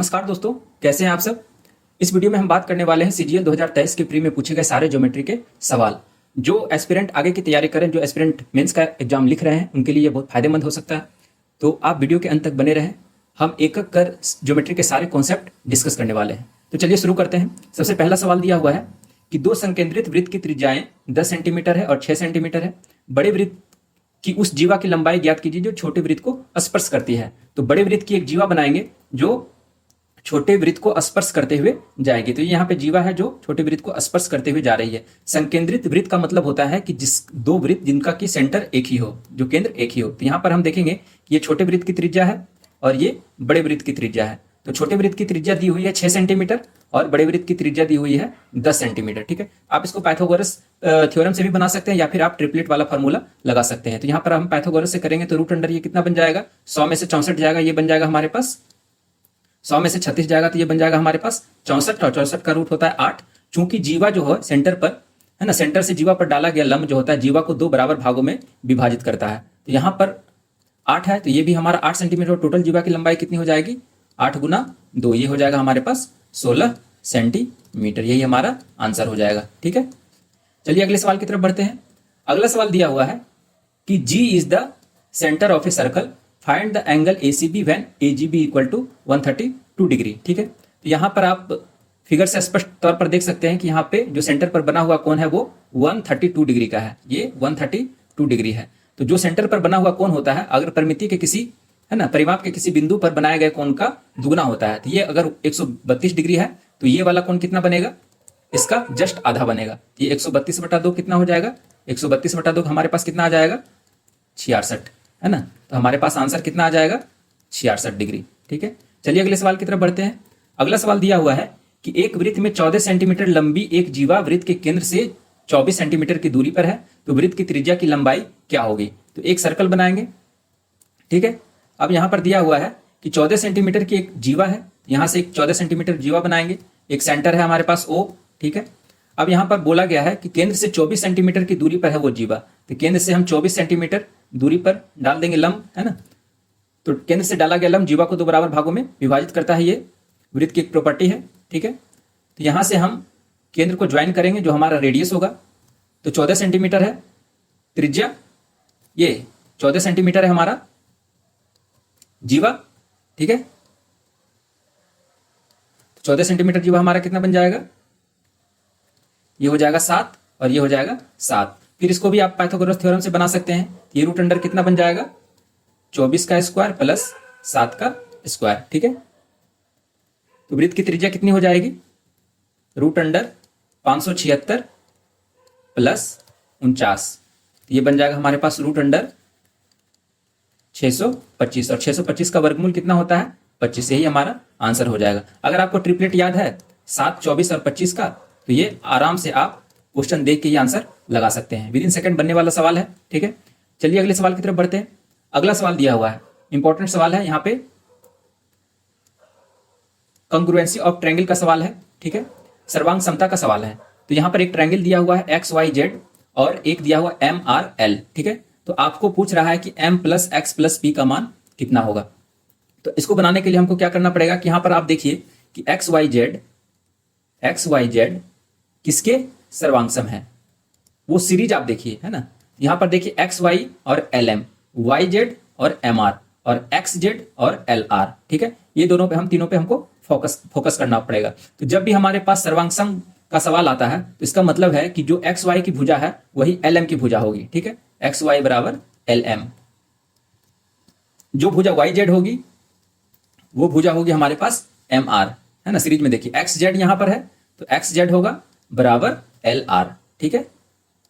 नमस्कार दोस्तों, कैसे हैं आप सब। इस वीडियो में हम बात करने वाले हैं सीजीएल 2023 के प्री में पूछे गए सारे ज्योमेट्री के सवाल। जो एस्पिरेंट आगे की तैयारी करें, जो एस्पिरेंट मेंस का एग्जाम लिख रहे हैं, उनके लिए बहुत फायदेमंद हो सकता है। तो आप वीडियो के अंत तक बने रहें। हम एक एक कर ज्योमेट्री के सारे कॉन्सेप्ट डिस्कस करने वाले हैं। तो चलिए शुरू करते हैं। सबसे पहला सवाल दिया हुआ है कि दो संकेंद्रित वृत्त की त्रिज्याएं 10 सेंटीमीटर है और 6 सेंटीमीटर है। बड़े वृत्त कि उस जीवा की लंबाई ज्ञात कीजिए जो छोटे वृत्त को स्पर्श करती है। तो बड़े वृत्त की एक जीवा बनाएंगे जो छोटे वृत्त को स्पर्श करते हुए जाएगी। तो यहाँ पे जीवा है जो छोटे वृत्त को स्पर्श करते हुए जा रही है। संकेंद्रित वृत्त का मतलब होता है कि जिस दो वृत्त जिनका की सेंटर एक ही हो, जो केंद्र एक ही हो। तो यहाँ पर हम देखेंगे कि ये छोटे वृत्त की त्रिज्या है और ये बड़े वृत्त की त्रिज्या है। तो छोटे वृत्त की त्रिज्या दी हुई है 6 सेंटीमीटर और बड़े वृत्त की त्रिज्या दी हुई है 10 सेंटीमीटर। ठीक है, आप इसको पाइथागोरस थ्योरम से भी बना सकते हैं या फिर आप ट्रिपलेट वाला फार्मूला लगा सकते हैं। तो यहाँ पर हम पाइथागोरस से करेंगे तो रूट अंडर ये कितना बन जाएगा, 100 में से 64 जाएगा, ये बन जाएगा हमारे पास 100 में से 36 जाएगा, तो ये बन जाएगा हमारे पास 64 और 64 का रूट होता है 8। चूंकि जीवा जो है सेंटर पर है ना, सेंटर से जीवा पर डाला गया लंब जो होता है जीवा को दो बराबर भागों में विभाजित करता है। तो यहाँ पर 8 है तो ये भी हमारा 8 सेंटीमीटर। टोटल जीवा की लंबाई कितनी हो जाएगी, 8 गुना 2, ये हो जाएगा हमारे पास 16 सेंटीमीटर। यही हमारा आंसर हो जाएगा। ठीक है, चलिए अगले सवाल की तरफ बढ़ते हैं। अगला सवाल दिया हुआ है कि G is the centre of a circle, find the angle ACB when AGB equal to 132 degree. ठीक है, तो यहाँ पर आप फिगर से स्पष्ट तौर पर देख सकते हैं कि यहाँ पे जो सेंटर पर बना हुआ कोण है वो 132 डिग्री का है। ये 132 डिग्री है। तो जो सेंटर पर बना हुआ कोण होता है, अगर परिमिति के किसी है ना परिमाप के किसी बिंदु पर बनाए गए कोण का दुगुना होता है। तो ये अगर 132 डिग्री है तो ये वाला कोण कितना बनेगा, इसका जस्ट आधा बनेगा। ये 132/2 कितना हो जाएगा, 132/2 हमारे पास कितना आ जाएगा, 66 है ना। तो हमारे पास आंसर कितना आ जाएगा, 66 डिग्री। ठीक है, चलिए अगले सवाल की तरफ बढ़ते हैं। अगला सवाल दिया हुआ है कि एक वृत्त में 14 सेंटीमीटर लंबी एक जीवा वृत्त के केंद्र से 24 सेंटीमीटर की दूरी पर है। तो वृत्त की त्रिज्या की लंबाई क्या होगी। तो एक सर्कल बनाएंगे। ठीक है, अब यहाँ पर दिया हुआ है कि 14 सेंटीमीटर की एक जीवा है, यहाँ से एक 14 सेंटीमीटर जीवा बनाएंगे। एक सेंटर है हमारे पास O। ठीक है, अब यहाँ पर बोला गया है कि केंद्र से 24 सेंटीमीटर की दूरी पर है वो जीवा। तो केंद्र से हम 24 सेंटीमीटर दूरी पर डाल देंगे लंब, है ना। तो केंद्र से डाला गया लंब जीवा को दो बराबर भागों में विभाजित करता है। ये वृत्त की एक प्रॉपर्टी है। ठीक है, तो यहाँ से हम केंद्र को ज्वाइन करेंगे जो हमारा रेडियस होगा। तो 14 सेंटीमीटर है त्रिज्या, ये 14 सेंटीमीटर है हमारा जीवा। ठीक है, 14 सेंटीमीटर जीवा हमारा कितना बन जाएगा, ये हो जाएगा 7 और ये हो जाएगा 7। फिर इसको भी आप पाइथागोरस थ्योरम से बना सकते हैं। ये रूट अंडर कितना बन जाएगा, 24 का स्क्वायर प्लस 7 का स्क्वायर। ठीक है, तो वृत्त की त्रिज्या कितनी हो जाएगी, रूट अंडर 576 प्लस 49। ये बन जाएगा हमारे पास रूट अंडर 625 और 625 का वर्गमूल कितना होता है, 25। यही हमारा आंसर हो जाएगा। अगर आपको ट्रिपलेट याद है 7, 24 और 25 का, तो ये आराम से आप क्वेश्चन देख के ये आंसर लगा सकते हैं। विद इन सेकंड बनने वाला सवाल है। ठीक है, चलिए अगले सवाल की तरफ बढ़ते हैं। अगला सवाल दिया हुआ है, इंपॉर्टेंट सवाल है। यहाँ पे कंग्रुएंसी ऑफ ट्रायंगल का सवाल है। ठीक है, सर्वांग समता का सवाल है। तो यहाँ पर एक ट्रायंगल दिया हुआ है XYZ और एक दिया हुआ MRL। ठीक है, तो आपको पूछ रहा है कि M + X + P का मान कितना होगा। तो इसको बनाने के लिए हमको क्या करना पड़ेगा कि यहाँ पर आप देखिए कि XYZ किसके सर्वांग है, वो सीरीज आप देखिए, है ना। यहाँ पर देखिए XY और LM, YZ और MR और XZ और LR। ठीक है, ये दोनों पे हम तीनों पे हमको फोकस करना पड़ेगा। तो जब भी हमारे पास सर्वांग का सवाल आता है तो इसका मतलब है कि जो XY की भुजा है वही LM की भुजा होगी। ठीक है, XY बराबर LM। जो भुजा YZ होगी वो भुजा होगी हमारे पास MR, है ना। सीरीज में देखिए XZ यहां पर है तो XZ होगा बराबर LR। ठीक है,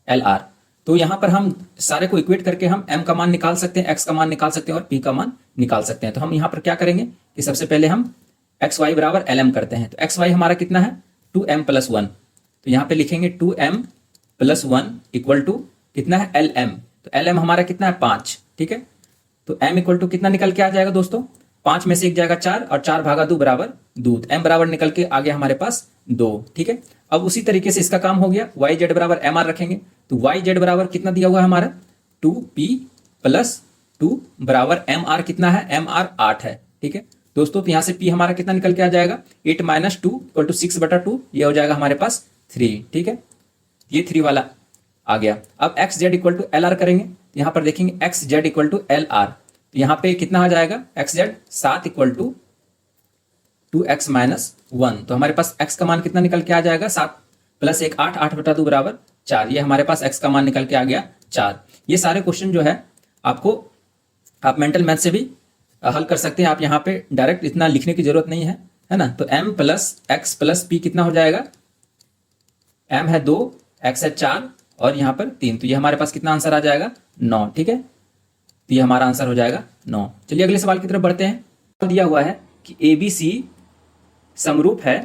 LR। तो यहां पर हम सारे को इक्वेट करके हम M का मान निकाल सकते हैं, X का मान निकाल सकते हैं और P का मान निकाल सकते हैं। तो हम यहां पर क्या करेंगे कि सबसे पहले हम XY बराबर LM करते हैं। तो XY हमारा कितना है, 2M + 1। तो यहां पे लिखेंगे 2M + 1 इक्वल टू कितना है, LM। तो LM हमारा कितना है, 5। ठीक है, तो M इक्वल टू कितना निकल के आ जाएगा दोस्तों, 5 में से 1 जाएगा 4 और 4 भागा 2 बराबर 2। M बराबर निकल के आ गया हमारे पास 2। ठीक है, अब उसी तरीके से इसका काम हो गया। YZ बराबर MR रखेंगे। तो YZ बराबर कितना दिया हुआ है हमारा, 2P + 2 बराबर MR कितना है, MR 8 है। ठीक है, दोस्तों, तो यहाँ से P हमारा कितना निकल के आ जाएगा 8 माइनस 2 इक्वल टू 6/2, ये हो जाएगा हमारे पास 3। ठीक है, ये 3 वाला आ गया। अब x Z equal to L R करेंगे, यहाँ पर देखेंगे x Z equal to L R, तो यहाँ पे कितना आ जाएगा x z 7 equal to 2x minus 1। तो हमारे पास x का मान कितना निकल के आ जाएगा 7 प्लस 1 8, 8/2 बराबर 4। ये हमारे पास x का मान निकल के आ गया 4। ये सारे क्वेश्चन जो है आपको आप मेंटल मैथ से भी हल कर सकते हैं। आप यहाँ पे डायरेक्ट इतना लिखने की जरूरत नहीं है ना। तो m plus x plus P कितना हो जाएगा, m है 2, x है 4 और यहाँ पर 3, तो ये हमारे पास कितना आंसर आ जाएगा 9। ठीक है, तो ये हमारा आंसर हो जाएगा 9। चलिए अगले सवाल की तरफ बढ़ते हैं। दिया हुआ है कि ABC समरूप है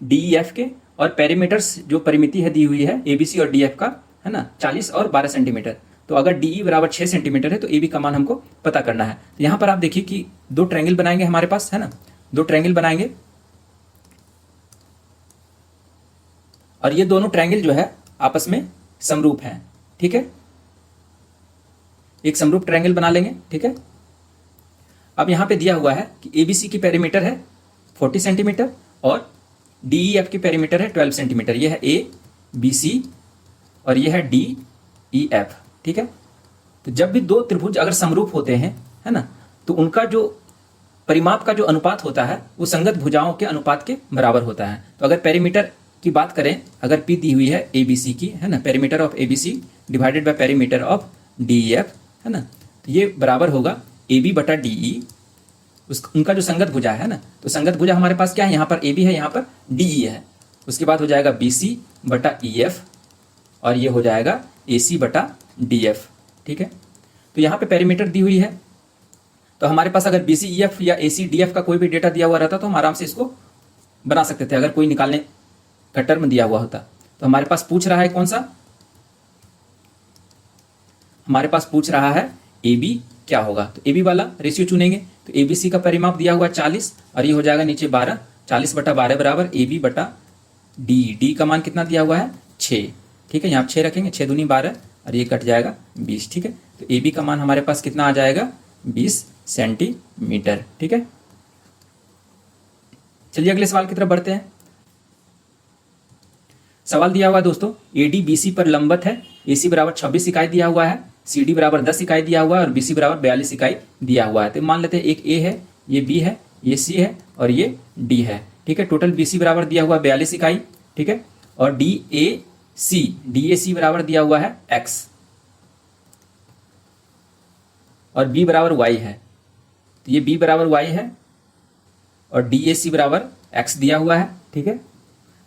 DEF के और पेरीमीटर्स जो परिमिति है दी हुई है ABC और DF का, है ना, 40 और 12 सेंटीमीटर। तो अगर DE बराबर 6 सेंटीमीटर है तो AB का मान हमको पता करना है। तो यहाँ पर आप देखिए कि दो ट्रायंगल बनाएंगे हमारे पास, है ना, दो ट्रायंगल बनाएंगे और ये दोनों ट्रायंगल जो है आपस में समरूप हैं। ठीक है, एक समरूप ट्रायंगल बना लेंगे। ठीक है, अब यहाँ पे दिया हुआ है कि ABC की पेरीमीटर है 40 सेंटीमीटर और DEF की पेरीमीटर है 12 सेंटीमीटर। ये है ABC और ये है DEF। ठीक है, तो जब भी दो त्रिभुज अगर समरूप होते हैं, है ना, तो उनका जो परिमाप का जो अनुपात होता है वो संगत भुजाओं के अनुपात के बराबर होता है। तो अगर पेरीमीटर की बात करें, अगर P दी हुई है ABC की, है ना, perimeter of ABC divided by perimeter of DEF, है ना, तो ये बराबर होगा AB बटा DE, उनका जो संगत भुजा है ना। तो संगत भुजा हमारे पास क्या है, यहाँ पर AB है, यहाँ पर DE है। उसके बाद हो जाएगा BC बटा EF और ये हो जाएगा AC बटा DF। ठीक है, तो यहाँ पे पेरीमीटर दी हुई है, तो हमारे पास अगर BC EF या AC DF का कोई भी डेटा दिया हुआ रहता तो हम आराम से इसको बना सकते थे, अगर कोई निकालने का टर्म दिया हुआ होता। तो हमारे पास पूछ रहा है कौन सा, हमारे पास पूछ रहा है AB क्या होगा। तो AB वाला रेशियो चुनेंगे, तो ABC का परिमाप दिया हुआ 40 और ये हो जाएगा नीचे 12, 40/12 बराबर AB बटा D का मान कितना दिया हुआ है 6। ठीक है, यहाँ 6 रखेंगे, 6 दूनी 12 और ये कट जाएगा 20। ठीक है, तो AB का मान हमारे पास कितना आ जाएगा 20 सेंटीमीटर। ठीक है, चलिए अगले सवाल की तरफ बढ़ते हैं। सवाल दिया हुआ दोस्तों, AD BC पर लंबवत है, AC बराबर 26 इकाई दिया हुआ है, CD बराबर 10 इकाई दिया हुआ है और BC बराबर 42 इकाई दिया हुआ है। तो मान लेते हैं एक A है, ये B है, ये C है और ये D है। ठीक है, टोटल BC बराबर दिया हुआ 42 इकाई। ठीक है, और DAC बराबर दिया हुआ है X और B बराबर Y है। तो ये B बराबर Y है और DAC बराबर X दिया हुआ है। ठीक है,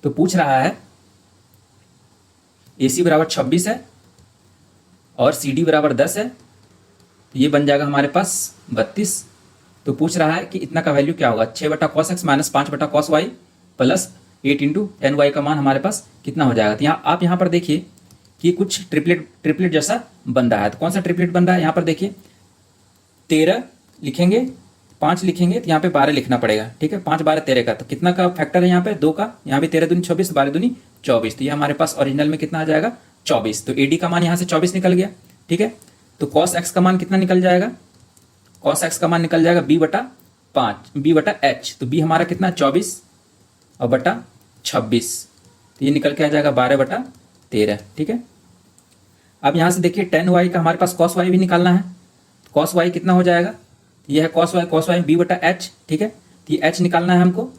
तो पूछ रहा है AC बराबर 26 है और CD बराबर 10 है, तो ये बन जाएगा हमारे पास 32। तो पूछ रहा है कि इतना का वैल्यू क्या होगा, 6/cos x minus 5/cos y plus 8 into tan y का मान हमारे पास कितना हो जाएगा। तो आप यहाँ पर देखिए कि कुछ ट्रिपलेट जैसा बन रहा है। तो कौन सा ट्रिपलेट बन रहा है, यहाँ पर देखिए 13 लिखेंगे, 5 लिखेंगे, तो यहाँ पे 12 लिखना पड़ेगा। ठीक है, 5 12 13 का, तो कितना का फैक्टर है यहाँ पे 2 का, यहाँ भी 13 दूनी 24, 12 दूनी 24, तो ये हमारे पास ओरिजिनल में कितना आ जाएगा 24। तो AD का मान यहाँ से 24 निकल गया। ठीक है, तो cos x का मान कितना निकल जाएगा, cos x का मान निकल जाएगा B बटा H। तो B हमारा कितना 24 और बटा 26, तो ये निकल के आ जाएगा 12/13। ठीक है, अब यहाँ से देखिए tan y का हमारे पास cos y भी निकालना है। cos y कितना हो जाएगा, ये है cos y B बटा H। ठीक है, तो ये H निकालना है हमको,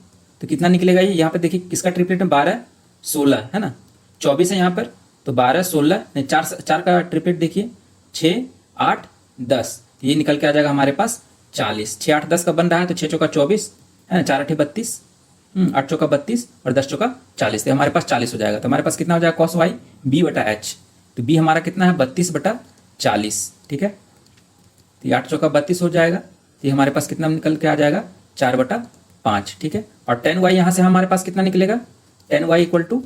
तो कितना निकलेगा ये, यहाँ पे देखिए किसका ट्रिपलेट है 12 16, है ना, 24 है यहाँ पर, तो 12 16 नहीं 4 का ट्रिपलेट देखिए 6 8 10, तो ये निकल के आ जाएगा हमारे पास 40। 6 8 10 का बन रहा है, तो 6 चौका 24 है ना, 4 8 32, 8 चौका 32 और 10 चौका 40, तो हमारे पास 40 हो जाएगा। तो हमारे पास कितना हो जाएगा cos y B बटा H, तो B हमारा कितना है 32/40। ठीक है, तो 8 चौका 32 हो जाएगा, तो ये हमारे पास कितना निकल के आ जाएगा 4/5। ठीक है, और tan y यहाँ से हमारे पास कितना निकलेगा, tan y equal to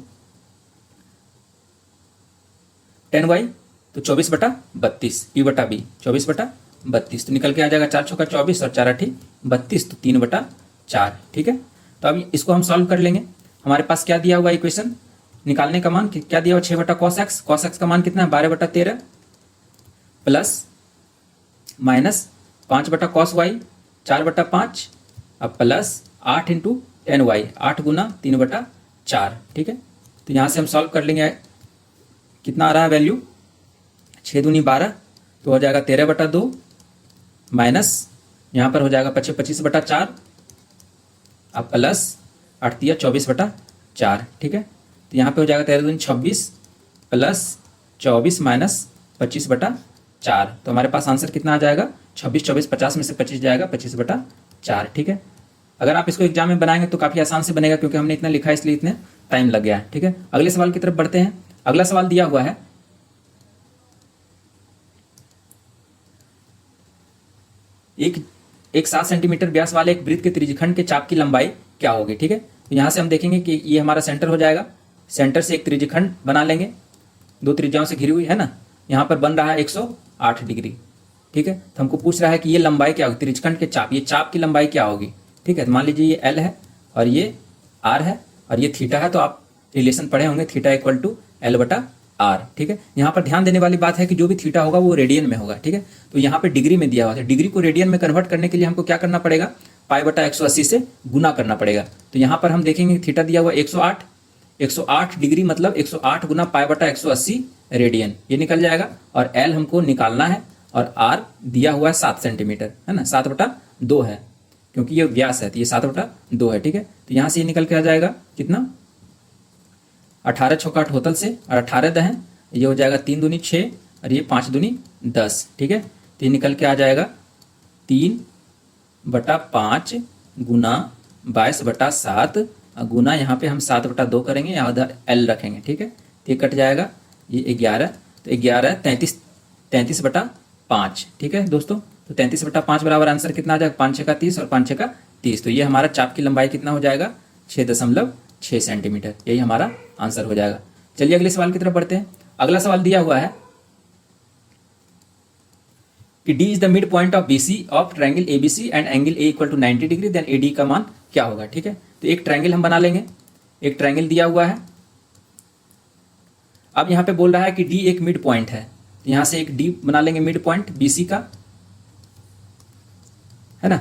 tan y तो 24/32 P बटा B 24/32, तो निकल के आ जाएगा 4 चौका 24 और 4 8 32, तो 3/4। ठीक है, तो अभी इसको हम सॉल्व कर लेंगे। हमारे पास क्या दिया हुआ इक्वेशन निकालने का मान क्या दिया हुआ 6/cos x का मान कितना है 12/13 प्लस माइनस 5/cos y 4/5 अब प्लस 8 इंटू 10y, 8 गुना 3/4, ठीक है। तो यहाँ से हम सॉल्व कर लेंगे, कितना आ रहा है वैल्यू, 6 दूनी 12, तो हो जाएगा 13/2 माइनस यहाँ पर हो जाएगा 25/4, अब प्लस 8 तिया 24/4, ठीक है। तो यहाँ पे हो जाएगा 13 दूनी 26 प्लस 24 माइनस 25/4, तो हमारे पास आंसर कितना आ जाएगा, 26 24 50 में से 25 जाएगा 25/4, ठीक है। अगर आप इसको एग्जाम में बनाएंगे तो काफ़ी आसान से बनेगा, क्योंकि हमने इतना लिखा है इसलिए इतने टाइम लग गया है, ठीक है। अगले सवाल की तरफ बढ़ते हैं। अगला सवाल दिया हुआ है, एक 7 सेंटीमीटर व्यास वाले एक वृत्त के त्रिज्यखंड के चाप की लंबाई क्या होगी, ठीक है। तो यहाँ से हम देखेंगे कि ये हमारा सेंटर हो जाएगा, सेंटर से एक त्रिज्यखंड बना लेंगे, 2 त्रिज्याओं से घिरी हुई है ना, यहाँ पर बन रहा है 108 डिग्री, ठीक है। तो हमको पूछ रहा है कि ये लंबाई क्या होगी, त्रिज्यखंड के चाप, ये चाप की लंबाई क्या होगी, ठीक है। तो मान लीजिए ये एल है और ये आर है और ये थीटा है, तो आप रिलेशन पढ़े होंगे, थीटा इक्वल टू L/R, ठीक है। यहाँ पर ध्यान देने वाली बात है कि जो भी थीटा होगा वो रेडियन में होगा, ठीक है। तो यहाँ पे डिग्री में दिया हुआ है, डिग्री को रेडियन में कन्वर्ट करने के लिए हमको क्या करना पड़ेगा, π/180 से गुना करना पड़ेगा। तो यहाँ पर हम देखेंगे थीटा दिया हुआ 108, 108 डिग्री मतलब 108 गुना π/180 रेडियन, ये निकल जाएगा। और L हमको निकालना है और R दिया हुआ है 7 सेंटीमीटर, है ना, 7/2 है, क्योंकि ये व्यास है तो ये 7/2 है, ठीक है। तो यहाँ से ये निकल के आ जाएगा कितना, 18 चौका 8 से और 18 दहें, ये हो जाएगा 3 दूनी 6 और ये 5 दूनी 10, ठीक है। तो ये निकल के आ जाएगा 3/5 गुना 22/7 गुना यहाँ पे हम 7/2 करेंगे, यहाँ उधर L रखेंगे, ठीक है। तो ये कट जाएगा, ये 11, तो 11 33/5, ठीक है दोस्तों। तो 33/5 बराबर आंसर कितना आ जाएगा, 5 6 का 30 और 5 6 का 30, तो ये हमारा चाप की लंबाई कितना हो जाएगा, 6.6 सेंटीमीटर, यही हमारा आंसर हो जाएगा। चलिए अगले सवाल की तरफ बढ़ते हैं। अगला सवाल दिया हुआ है कि D is the mid point of BC of triangle ABC and angle A equal to 90 degree, then AD का मान क्या होगा, ठीक है। तो एक ट्रायंगल हम बना लेंगे, एक ट्रायंगल दिया हुआ है। अब यहाँ पे बोल रहा है कि D एक मिड पॉइंट है, तो यहाँ से एक D बना लेंगे मिड पॉइंट BC का, है ना।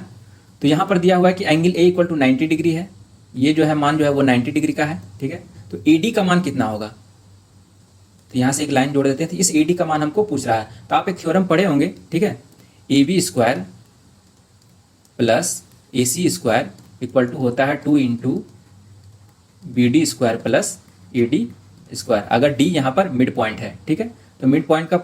तो यहाँ पर दिया हुआ है कि angle A equal to 90 degree है, ये जो है मान जो है वो 90 डिग्री का है, ठीक है। तो AD का मान कितना होगा, तो यहाँ से एक लाइन जोड़ देते हैं। तो इस AD का मान हमको पूछ रहा है, तो आप एक थ्योरम पढ़े होंगे, ठीक है, AB² plus AC² equal to होता है 2 इंटू BD² प्लस AD², अगर D यहाँ पर मिड पॉइंट है, ठीक है। तो मिड पॉइंट का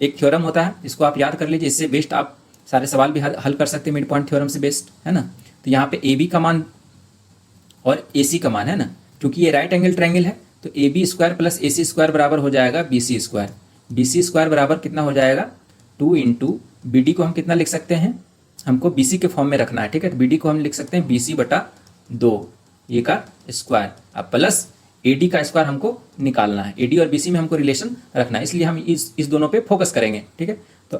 एक थ्योरम होता है, इसको आप याद कर लीजिए, इससे बेस्ट आप सारे सवाल भी हल कर सकते हैं मिड पॉइंट थ्योरम से बेस्ट, है ना। तो यहाँ पे AB का मान और AC का मान है ना, क्योंकि ये राइट एंगल ट्रायंगल है, तो AB² प्लस AC² बराबर हो जाएगा BC², BC² बराबर कितना हो जाएगा 2 इंटू BD को हम कितना लिख सकते हैं, हमको BC के फॉर्म में रखना है, ठीक है। तो BD को हम लिख सकते हैं BC/2 ये का स्क्वायर, अब प्लस AD का स्क्वायर हमको निकालना है, AD और BC में हमको रिलेशन रखना है, इसलिए हम इस दोनों पे फोकस करेंगे, ठीक है। तो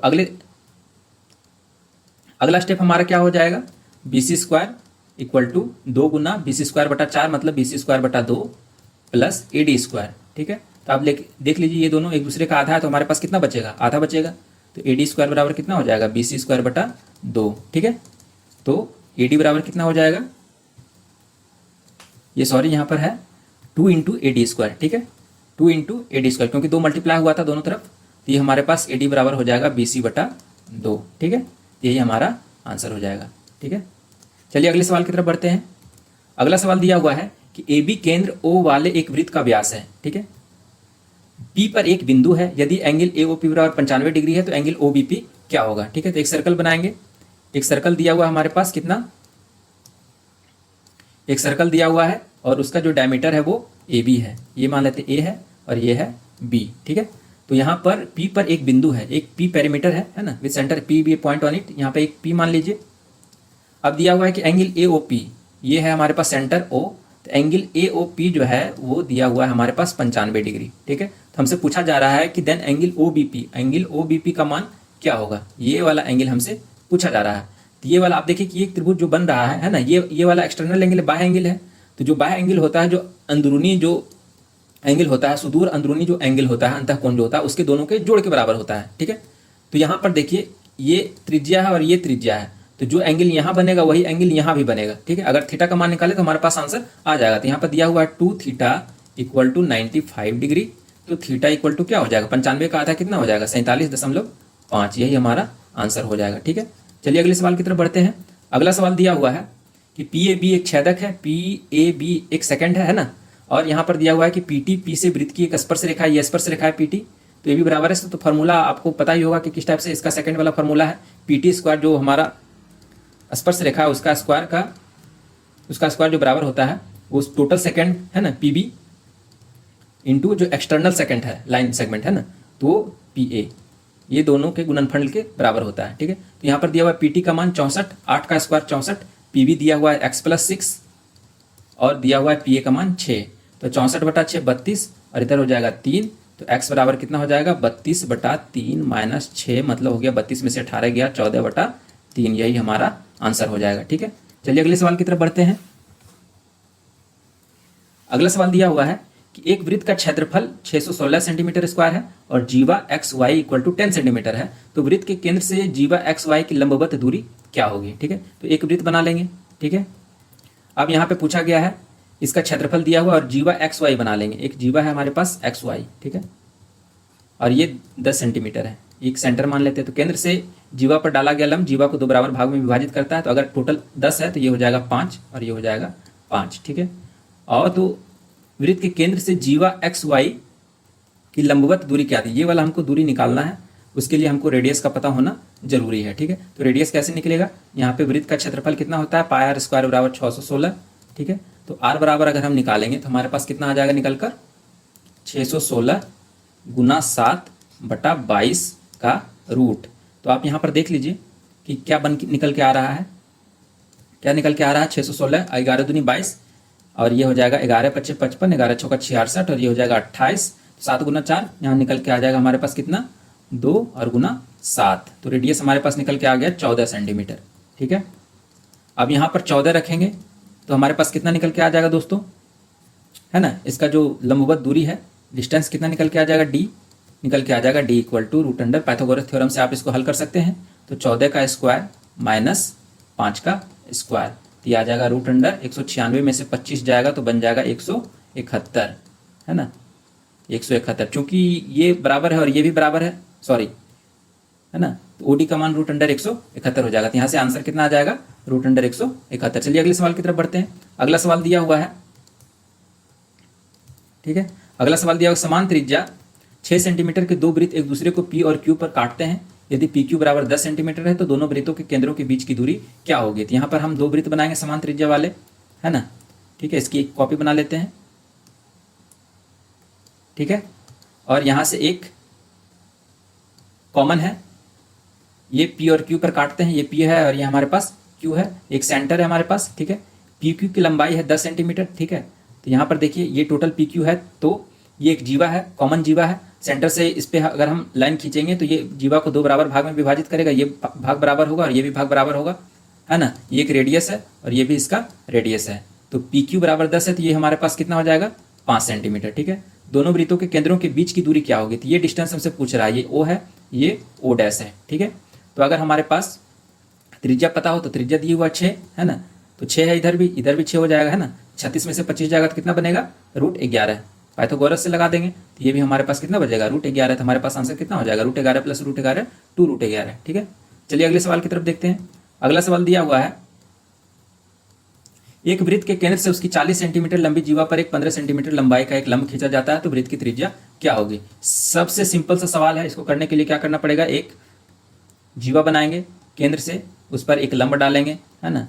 अगला स्टेप हमारा क्या हो जाएगा, BC² equal to 2 Guna BC²/4 मतलब BC²/2 प्लस AD², ठीक है। तो आप देख लीजिए ये दोनों एक दूसरे का आधा है, तो हमारे पास कितना बचेगा, आधा बचेगा। तो AD² बराबर कितना हो जाएगा BC²/2, ठीक है। तो AD बराबर कितना हो जाएगा, ये सॉरी यहाँ पर है 2 इंटू AD², ठीक है, 2 इंटू AD², क्योंकि 2 मल्टीप्लाई हुआ था दोनों तरफ, तो ये हमारे पास AD बराबर हो जाएगा BC/2, ठीक है। यही हमारा आंसर हो जाएगा, ठीक है। चलिए अगले सवाल की तरफ बढ़ते हैं। अगला सवाल दिया हुआ है कि AB केंद्र O वाले एक वृत्त का व्यास है, ठीक है। P पर एक बिंदु है, यदि एंगल AOP बराबर 95 डिग्री है तो एंगल OBP क्या होगा, ठीक है। तो एक सर्कल बनाएंगे, एक सर्कल दिया हुआ है हमारे पास, कितना, एक सर्कल दिया हुआ है और उसका जो डायमीटर है वो AB है, ये मान लेते A है और ये है B, ठीक है। तो यहाँ पर P पर एक बिंदु है, एक P पेरीमीटर है ना, with centre P be point on it, यहाँ पे एक P मान लीजिए। अब दिया हुआ है कि एंगल AOP, ये है हमारे पास सेंटर O, तो एंगल AOP जो है वो दिया हुआ है हमारे पास 95 डिग्री, ठीक है। तो हमसे पूछा जा रहा है कि देन एंगल OBP का मान क्या होगा, ये वाला एंगल हमसे पूछा जा रहा है। तो ये वाला आप देखिए कि एक त्रिभुज जो बन रहा है ना, ये वाला एक्सटर्नल एंगल बाह्य एंगल है। तो जो बाह्य एंगल होता है, जो अंदरूनी जो एंगल होता है, सुदूर अंदरूनी जो एंगल होता है, अंतःकोण जो होता है, उसके दोनों के जोड़ के बराबर होता है, ठीक है। तो यहाँ पर देखिए ये त्रिज्या है और ये त्रिज्या है, तो जो एंगल यहाँ बनेगा वही एंगल यहाँ भी बनेगा, ठीक है। अगर थीटा का मान निकाले तो हमारे पास आंसर आ जाएगा। तो यहाँ पर दिया हुआ है 2 थीटा इक्वल टू 95 डिग्री। तो थीटा इक्वल टू क्या हो जाएगा, 95 का आधा कितना हो जाएगा, 47.5। यही हमारा आंसर हो जाएगा, ठीक है। चलिए अगले सवाल की तरफ बढ़ते हैं। अगला सवाल दिया हुआ है कि पी ए बी एक छेदक है, पी ए बी एक सेकंड है ना। और यहाँ पर दिया हुआ है कि पी टी पी से वृत्त की एक स्पर्श रेखा है, ये स्पर्श रेखा है पी टी, तो ये भी बराबर है। तो फार्मूला आपको पता ही होगा कि किस टाइप से इसका सेकंड वाला फार्मूला है, पी टी स्क्वायर जो हमारा स्पर्श रेखा है उसका स्क्वायर जो बराबर होता है वो टोटल सेकंड है ना पी बी इंटू जो एक्सटर्नल सेकंड है लाइन सेगमेंट है ना, तो पी ए, ये दोनों के गुणनफल के बराबर होता है, ठीक है। तो यहाँ पर दिया हुआ है पी टी का मान 64, 8 का स्क्वायर 64, पी बी दिया हुआ है x+6 और दिया हुआ है पी ए का मान 6। तो 64/6 32 और इधर हो जाएगा 3। तो x बराबर कितना हो जाएगा 32/3 माइनस 6, मतलब हो गया 32 में से 18 गया 14/3। यही हमारा आंसर हो जाएगा, ठीक है। चलिए अगले सवाल की तरफ बढ़ते हैं। अगला सवाल दिया हुआ है कि एक वृत्त का क्षेत्रफल 616 सेंटीमीटर स्क्वायर है और जीवा X Y equal to 10 centimetre है। तो वृत्त के केंद्र से जीवा एक्स वाई की लंबवत दूरी क्या होगी, ठीक है। तो एक वृत्त बना लेंगे, ठीक है। अब यहाँ पे पूछा गया है इसका क्षेत्रफल दिया हुआ और जीवा एक्स वाई बना लेंगे। एक जीवा है हमारे पास एक्स वाई, ठीक है, और ये 10 सेंटीमीटर है, एक सेंटर मान लेते हैं। तो केंद्र से जीवा पर डाला गया लंब जीवा को 2 बराबर भाग में विभाजित करता है। तो अगर टोटल 10 है तो ये हो जाएगा 5 और ये हो जाएगा 5, ठीक है। और तो वृत्त के केंद्र से जीवा एक्स वाई की लंबवत दूरी क्या थी, ये वाला हमको दूरी निकालना है। उसके लिए हमको रेडियस का पता होना जरूरी है, ठीक है। तो रेडियस कैसे निकलेगा, यहाँ पे वृत्त का क्षेत्रफल कितना होता है, पाई आर स्क्वायर बराबर 616, ठीक है। तो आर बराबर अगर हम निकालेंगे तो हमारे पास कितना आ जाएगा निकलकर 616 गुना 7/22 का रूट। तो आप यहाँ पर देख लीजिए कि क्या निकल के आ रहा है, क्या निकल के आ रहा है 616, 11 दूनी 22 और ये हो जाएगा 11 × 5 = 55, 11 × 6 = 66 और ये हो जाएगा 28। 7 × 4 यहाँ निकल के आ जाएगा हमारे पास कितना 2 और गुना 7। तो रेडियस हमारे पास निकल के आ गया 14 सेंटीमीटर, ठीक है। अब यहाँ पर 14 रखेंगे तो हमारे पास कितना निकल के आ जाएगा दोस्तों, है ना। इसका जो लंबवत दूरी है डिस्टेंस कितना निकल के आ जाएगा, डी निकल के आ जाएगा, D equal to root under Pythagoras theorem से आप इसको हल कर सकते हैं। तो 14 का स्क्वायर माइनस 5 का स्क्वायर, तो ये आ जाएगा रूट अंडर 196 में से 25 जाएगा तो बन जाएगा 171, है ना, 171। चूंकि ये बराबर है और ये भी बराबर है, सॉरी, है ना, तो ओडी का मान रूट अंडर 171 हो जाएगा। तो यहाँ से आंसर कितना आ जाएगा रूट अंडर 171। चलिए अगले सवाल की तरफ बढ़ते हैं। अगला सवाल दिया हुआ है, ठीक है। अगला सवाल दिया हुआ समान त्रिज्या 6 सेंटीमीटर के दो वृत्त एक दूसरे को पी और क्यू पर काटते हैं। यदि पी क्यू बराबर 10 सेंटीमीटर है तो दोनों वृत्तों के केंद्रों के बीच की दूरी क्या होगी। तो यहाँ पर हम दो वृत्त बनाएंगे समान त्रिज्या वाले, है ना, ठीक है। इसकी एक कॉपी बना लेते हैं, ठीक है। और यहाँ से एक कॉमन है, ये पी और क्यू पर काटते हैं, ये पी है और ये हमारे पास क्यू है, एक सेंटर है हमारे पास, ठीक है। पी क्यू की लंबाई है 10 सेंटीमीटर, ठीक है। तो यहाँ पर देखिए ये टोटल पी क्यू है, तो ये एक जीवा है, कॉमन जीवा है। सेंटर से इस पे अगर हम लाइन खींचेंगे तो ये जीवा को 2 बराबर भाग में विभाजित करेगा, ये भाग बराबर होगा और ये भी भाग बराबर होगा, है ना। ये एक रेडियस है और ये भी इसका रेडियस है। तो पी क्यू बराबर 10 है तो ये हमारे पास कितना हो जाएगा 5 सेंटीमीटर, ठीक है। दोनों वृत्तों के केंद्रों के बीच की दूरी क्या होगी, तो ये डिस्टेंस हमसे पूछ रहा है, ये ओ है, ये ओ डैश है, ठीक है। तो अगर हमारे पास त्रिज्या पता हो तो त्रिज्या दी हुआ 6 है ना, तो 6 है, इधर भी 6 हो जाएगा, है ना। 36 में से 25 जाएगा तो कितना बनेगा √11। पाइथागोरस से लगा देंगे तो ये भी हमारे पास कितना बचेगा √11। तो हमारे पास आंसर कितना हो जाएगा √11 + √11 2√11, ठीक है। चलिए अगले सवाल की तरफ देखते हैं। अगला सवाल दिया हुआ है एक वृत्त के केंद्र से उसकी 40 सेंटीमीटर लंबी जीवा पर एक 15 सेंटीमीटर लंबाई का एक लंब खींचा जाता है, तो वृत्त की त्रिज्या क्या होगी। सबसे सिंपल सा सवाल है, इसको करने के लिए क्या करना पड़ेगा, एक जीवा बनाएंगे, केंद्र से उस पर एक लंब डालेंगे, है ना।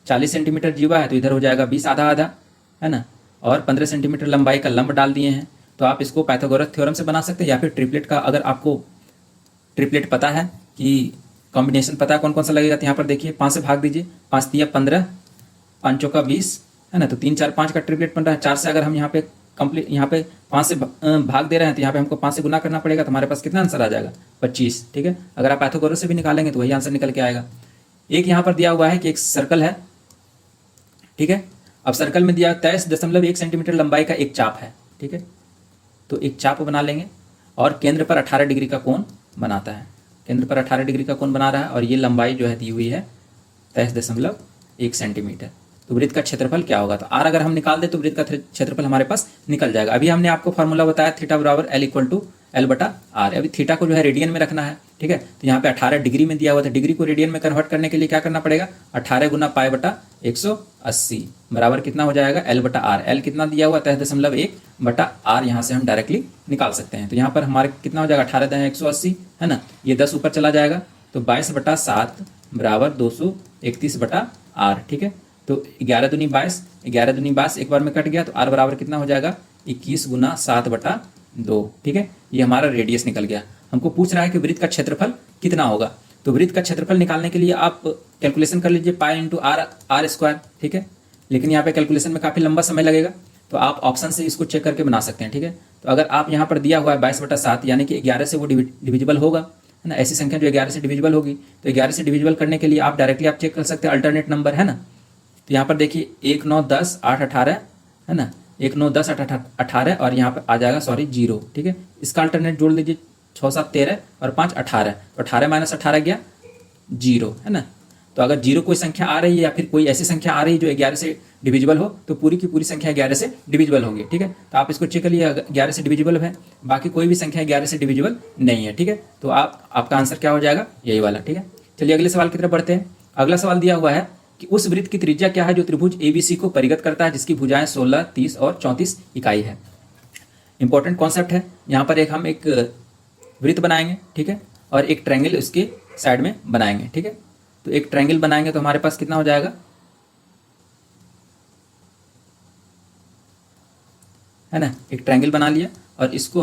40 सेंटीमीटर जीवा है तो इधर हो जाएगा 20 आधा आधा, है ना, और 15 सेंटीमीटर लंबाई का लंब डाल दिए हैं। तो आप इसको पाइथागोरस थ्योरम से बना सकते हैं या फिर ट्रिपलेट का, अगर आपको ट्रिपलेट पता है कि कॉम्बिनेशन पता है कौन कौन सा लगेगा, तो यहाँ पर देखिए 5 से भाग दीजिए, 5 × 15, 5 × 20, है ना। तो 3 4 5 का ट्रिपलेट बन रहा है। 4 से अगर हम यहाँ पे कंप्लीट, यहाँ पे 5 से भाग दे रहे हैं तो यहाँ पे हमको 5 से गुना करना पड़ेगा, तो हमारे पास कितना आंसर आ जाएगा 25, ठीक है। अगर आप पाइथागोरस से भी निकालेंगे तो वही आंसर निकल के आएगा। एक यहाँ पर दिया हुआ है कि एक सर्कल है, ठीक है। अब सर्कल में दिया 23.1 सेंटीमीटर लंबाई का एक चाप है, ठीक है। तो एक चाप बना लेंगे और केंद्र पर 18 डिग्री का कोण बनाता है, केंद्र पर 18 डिग्री का कोण बना रहा है और ये लंबाई जो है दी हुई है 23.1 सेंटीमीटर। तो वृत्त का क्षेत्रफल क्या होगा? तो आर अगर हम निकाल दें तो वृत्त का क्षेत्रफल हमारे पास निकल जाएगा। अभी हमने आपको फॉर्मूला बताया थीटा बराबर एल इक्वल टू एल बटा आर। अभी थीटा को जो है रेडियन में रखना है, ठीक है। तो यहाँ पे 18 डिग्री में दिया हुआ था, डिग्री को रेडियन में कन्वर्ट करने के लिए क्या करना पड़ेगा? 18 गुना पाई बटा 180 बराबर कितना हो जाएगा? एल बटा आर। एल कितना दिया हुआ? 23.1 बटा आर। यहाँ से हम डायरेक्टली निकाल सकते हैं। तो यहाँ पर हमारे कितना हो जाएगा? 18×180 है ना, ये 10 ऊपर चला जाएगा तो 22/7 बराबर 231 बटा आर, ठीक है। तो 11 दूनी 22, 11 दूनी 22 एक बार में कट गया तो आर बराबर कितना हो जाएगा? 21 गुना 7/2, ठीक है। ये हमारा रेडियस निकल गया। हमको पूछ रहा है कि वृत्त का क्षेत्रफल कितना होगा। तो वृत्त का क्षेत्रफल निकालने के लिए आप कैलकुलेशन कर लीजिए पाई इंटू आर स्क्वायर, ठीक है। लेकिन यहाँ पे कैलकुलेशन में काफ़ी लंबा समय लगेगा, तो आप ऑप्शन से इसको चेक करके बना सकते हैं, ठीक है। तो अगर आप यहाँ पर दिया हुआ है 22/7 यानी कि 11 से वो डिविजिबल होगा, है ना। ऐसी संख्या जो 11 से डिविजिबल होगी, तो 11 से डिविजिबल करने के लिए आप डायरेक्टली आप चेक कर सकते हैं अल्टरनेट नंबर, है ना। तो यहाँ पर देखिए 1, 9, 10, 8, 18 है ना, 1, 9, 10, 8, 18 और यहाँ पर आ जाएगा 0, ठीक है। इसका अल्टरनेट जोड़ लीजिए 6, 7, 13 और 5, 18। तो 18 - 18 गया 0, है ना। तो अगर 0 कोई संख्या आ रही है या फिर कोई ऐसी संख्या आ रही है जो 11 से डिविजिबल हो, तो पूरी की पूरी संख्या 11 से डिविजिबल होगी, ठीक है। तो आप इसको चेक कर लिए 11 से डिविजिबल है, बाकी कोई भी संख्या 11 से डिविजिबल नहीं है, ठीक है। तो आपका आंसर क्या हो जाएगा? यही वाला, ठीक है। चलिए अगले सवाल की तरफ बढ़ते हैं। अगला सवाल दिया हुआ है कि उस वृत्त की त्रिज्या क्या है जो त्रिभुज एबीसी को परिगत करता है, जिसकी भुजाएं 16, 30 और 34 इकाई है। इंपॉर्टेंट कॉन्सेप्ट है। यहाँ पर हम एक वृत्त बनाएंगे, ठीक है, और एक ट्रायंगल उसके साइड में बनाएंगे, ठीक है। तो एक ट्रायंगल बनाएंगे तो हमारे पास कितना हो जाएगा, है ना। एक ट्रायंगल बना लिया और इसको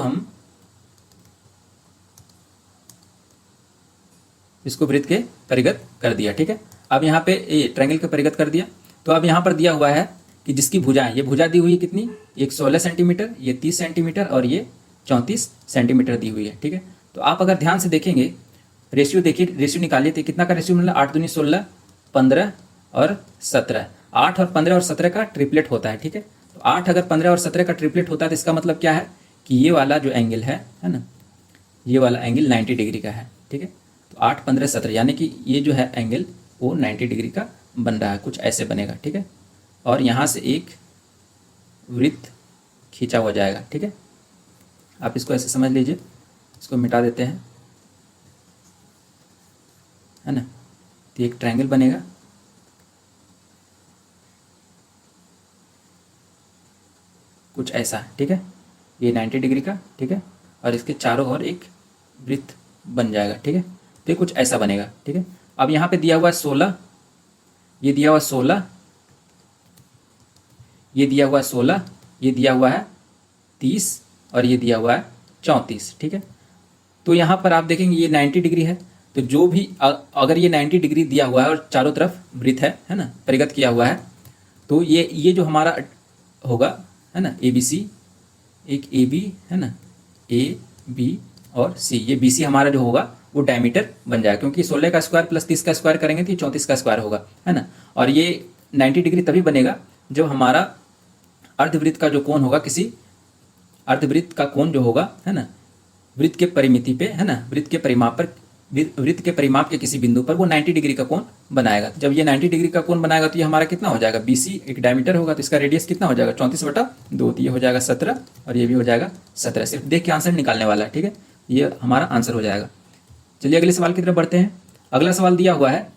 वृत्त के परिगत कर दिया, ठीक है। अब यहाँ पे ये ट्रायंगल के परिगत कर दिया, तो अब यहाँ पर दिया हुआ है कि जिसकी भुजाएं, ये भुजा दी हुई है कितनी? एक 16 सेंटीमीटर, ये 30 सेंटीमीटर और ये 34 सेंटीमीटर दी हुई है, ठीक है। तो आप अगर ध्यान से देखेंगे, रेशियो देखिए, रेशियो निकालिए तो कितना का रेशियो मिला? 8 दूनी 16, 15 और 17। 8 और 15 और 17 का ट्रिपलेट होता है, ठीक है। तो 8 अगर 15 और 17 का ट्रिपलेट होता है तो इसका मतलब क्या है कि ये वाला जो एंगल है ना, ये वाला एंगल 90 डिग्री का है, ठीक है। तो 8, 15, 17 यानी कि ये जो है एंगल वो 90 डिग्री का बन रहा है, कुछ ऐसे बनेगा, ठीक है। और यहाँ से एक वृत्त खींचा हुआ जाएगा, ठीक है। आप इसको ऐसे समझ लीजिए, इसको मिटा देते हैं, है ना। तो एक ट्रायंगल बनेगा, कुछ ऐसा, ठीक है। ये 90 डिग्री का, ठीक है, और इसके चारों ओर एक वृत्त बन जाएगा, ठीक है। तो ये कुछ ऐसा बनेगा, ठीक है। अब यहाँ पे दिया हुआ है 16, ये दिया हुआ 16, ये दिया हुआ है 16, ये दिया हुआ है 30 और ये दिया हुआ है 34, ठीक है। तो यहाँ पर आप देखेंगे ये 90 डिग्री है, तो जो भी अगर ये 90 डिग्री दिया हुआ है और चारों तरफ वृत्त है ना, परिगत किया हुआ है, तो ये जो हमारा होगा, है ना, ए बी सी, एक ए बी है ना, ए बी और सी, ये बी सी हमारा जो होगा वो डायमीटर बन जाएगा, क्योंकि 16 का स्क्वायर प्लस 30 का स्क्वायर करेंगे तो ये 34 का स्क्वायर होगा, है ना। और ये 90 डिग्री तभी बनेगा जब हमारा अर्धवृत्त का जो कोण होगा, किसी अर्धवृत्त का कोण जो होगा, है ना, वृत्त के परिमिति पे, है ना, वृत्त के परिमाप के किसी बिंदु पर वो 90 डिग्री का कोण बनाएगा। जब ये 90 डिग्री का कोण बनाएगा तो ये हमारा कितना हो जाएगा? BC एक डायमीटर होगा, तो इसका रेडियस कितना हो जाएगा? 34/2, तो ये हो जाएगा 17 और ये भी हो जाएगा 17। सिर्फ देख के आंसर निकालने वाला है, ठीक है। ये हमारा आंसर हो जाएगा। चलिए अगले सवाल की तरफ बढ़ते हैं। अगला सवाल दिया हुआ है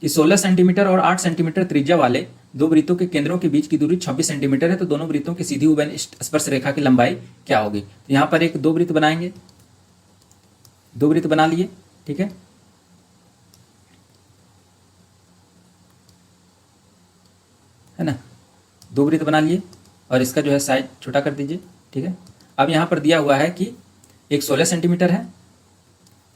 कि 16 सेंटीमीटर और 8 सेंटीमीटर त्रिज्या वाले दो वृत्तों के केंद्रों के बीच की दूरी 26 सेंटीमीटर है, तो दोनों वृत्तों की सीधी उभयनिष्ठ स्पर्श रेखा की लंबाई क्या होगी? तो यहाँ पर दो वृत्त बनाएंगे, दो वृत्त बना लिए, ठीक है। ना, दो वृत्त बना लिए और इसका जो है साइज छोटा कर दीजिए, ठीक है। अब यहाँ पर दिया हुआ है कि एक 16 सेंटीमीटर है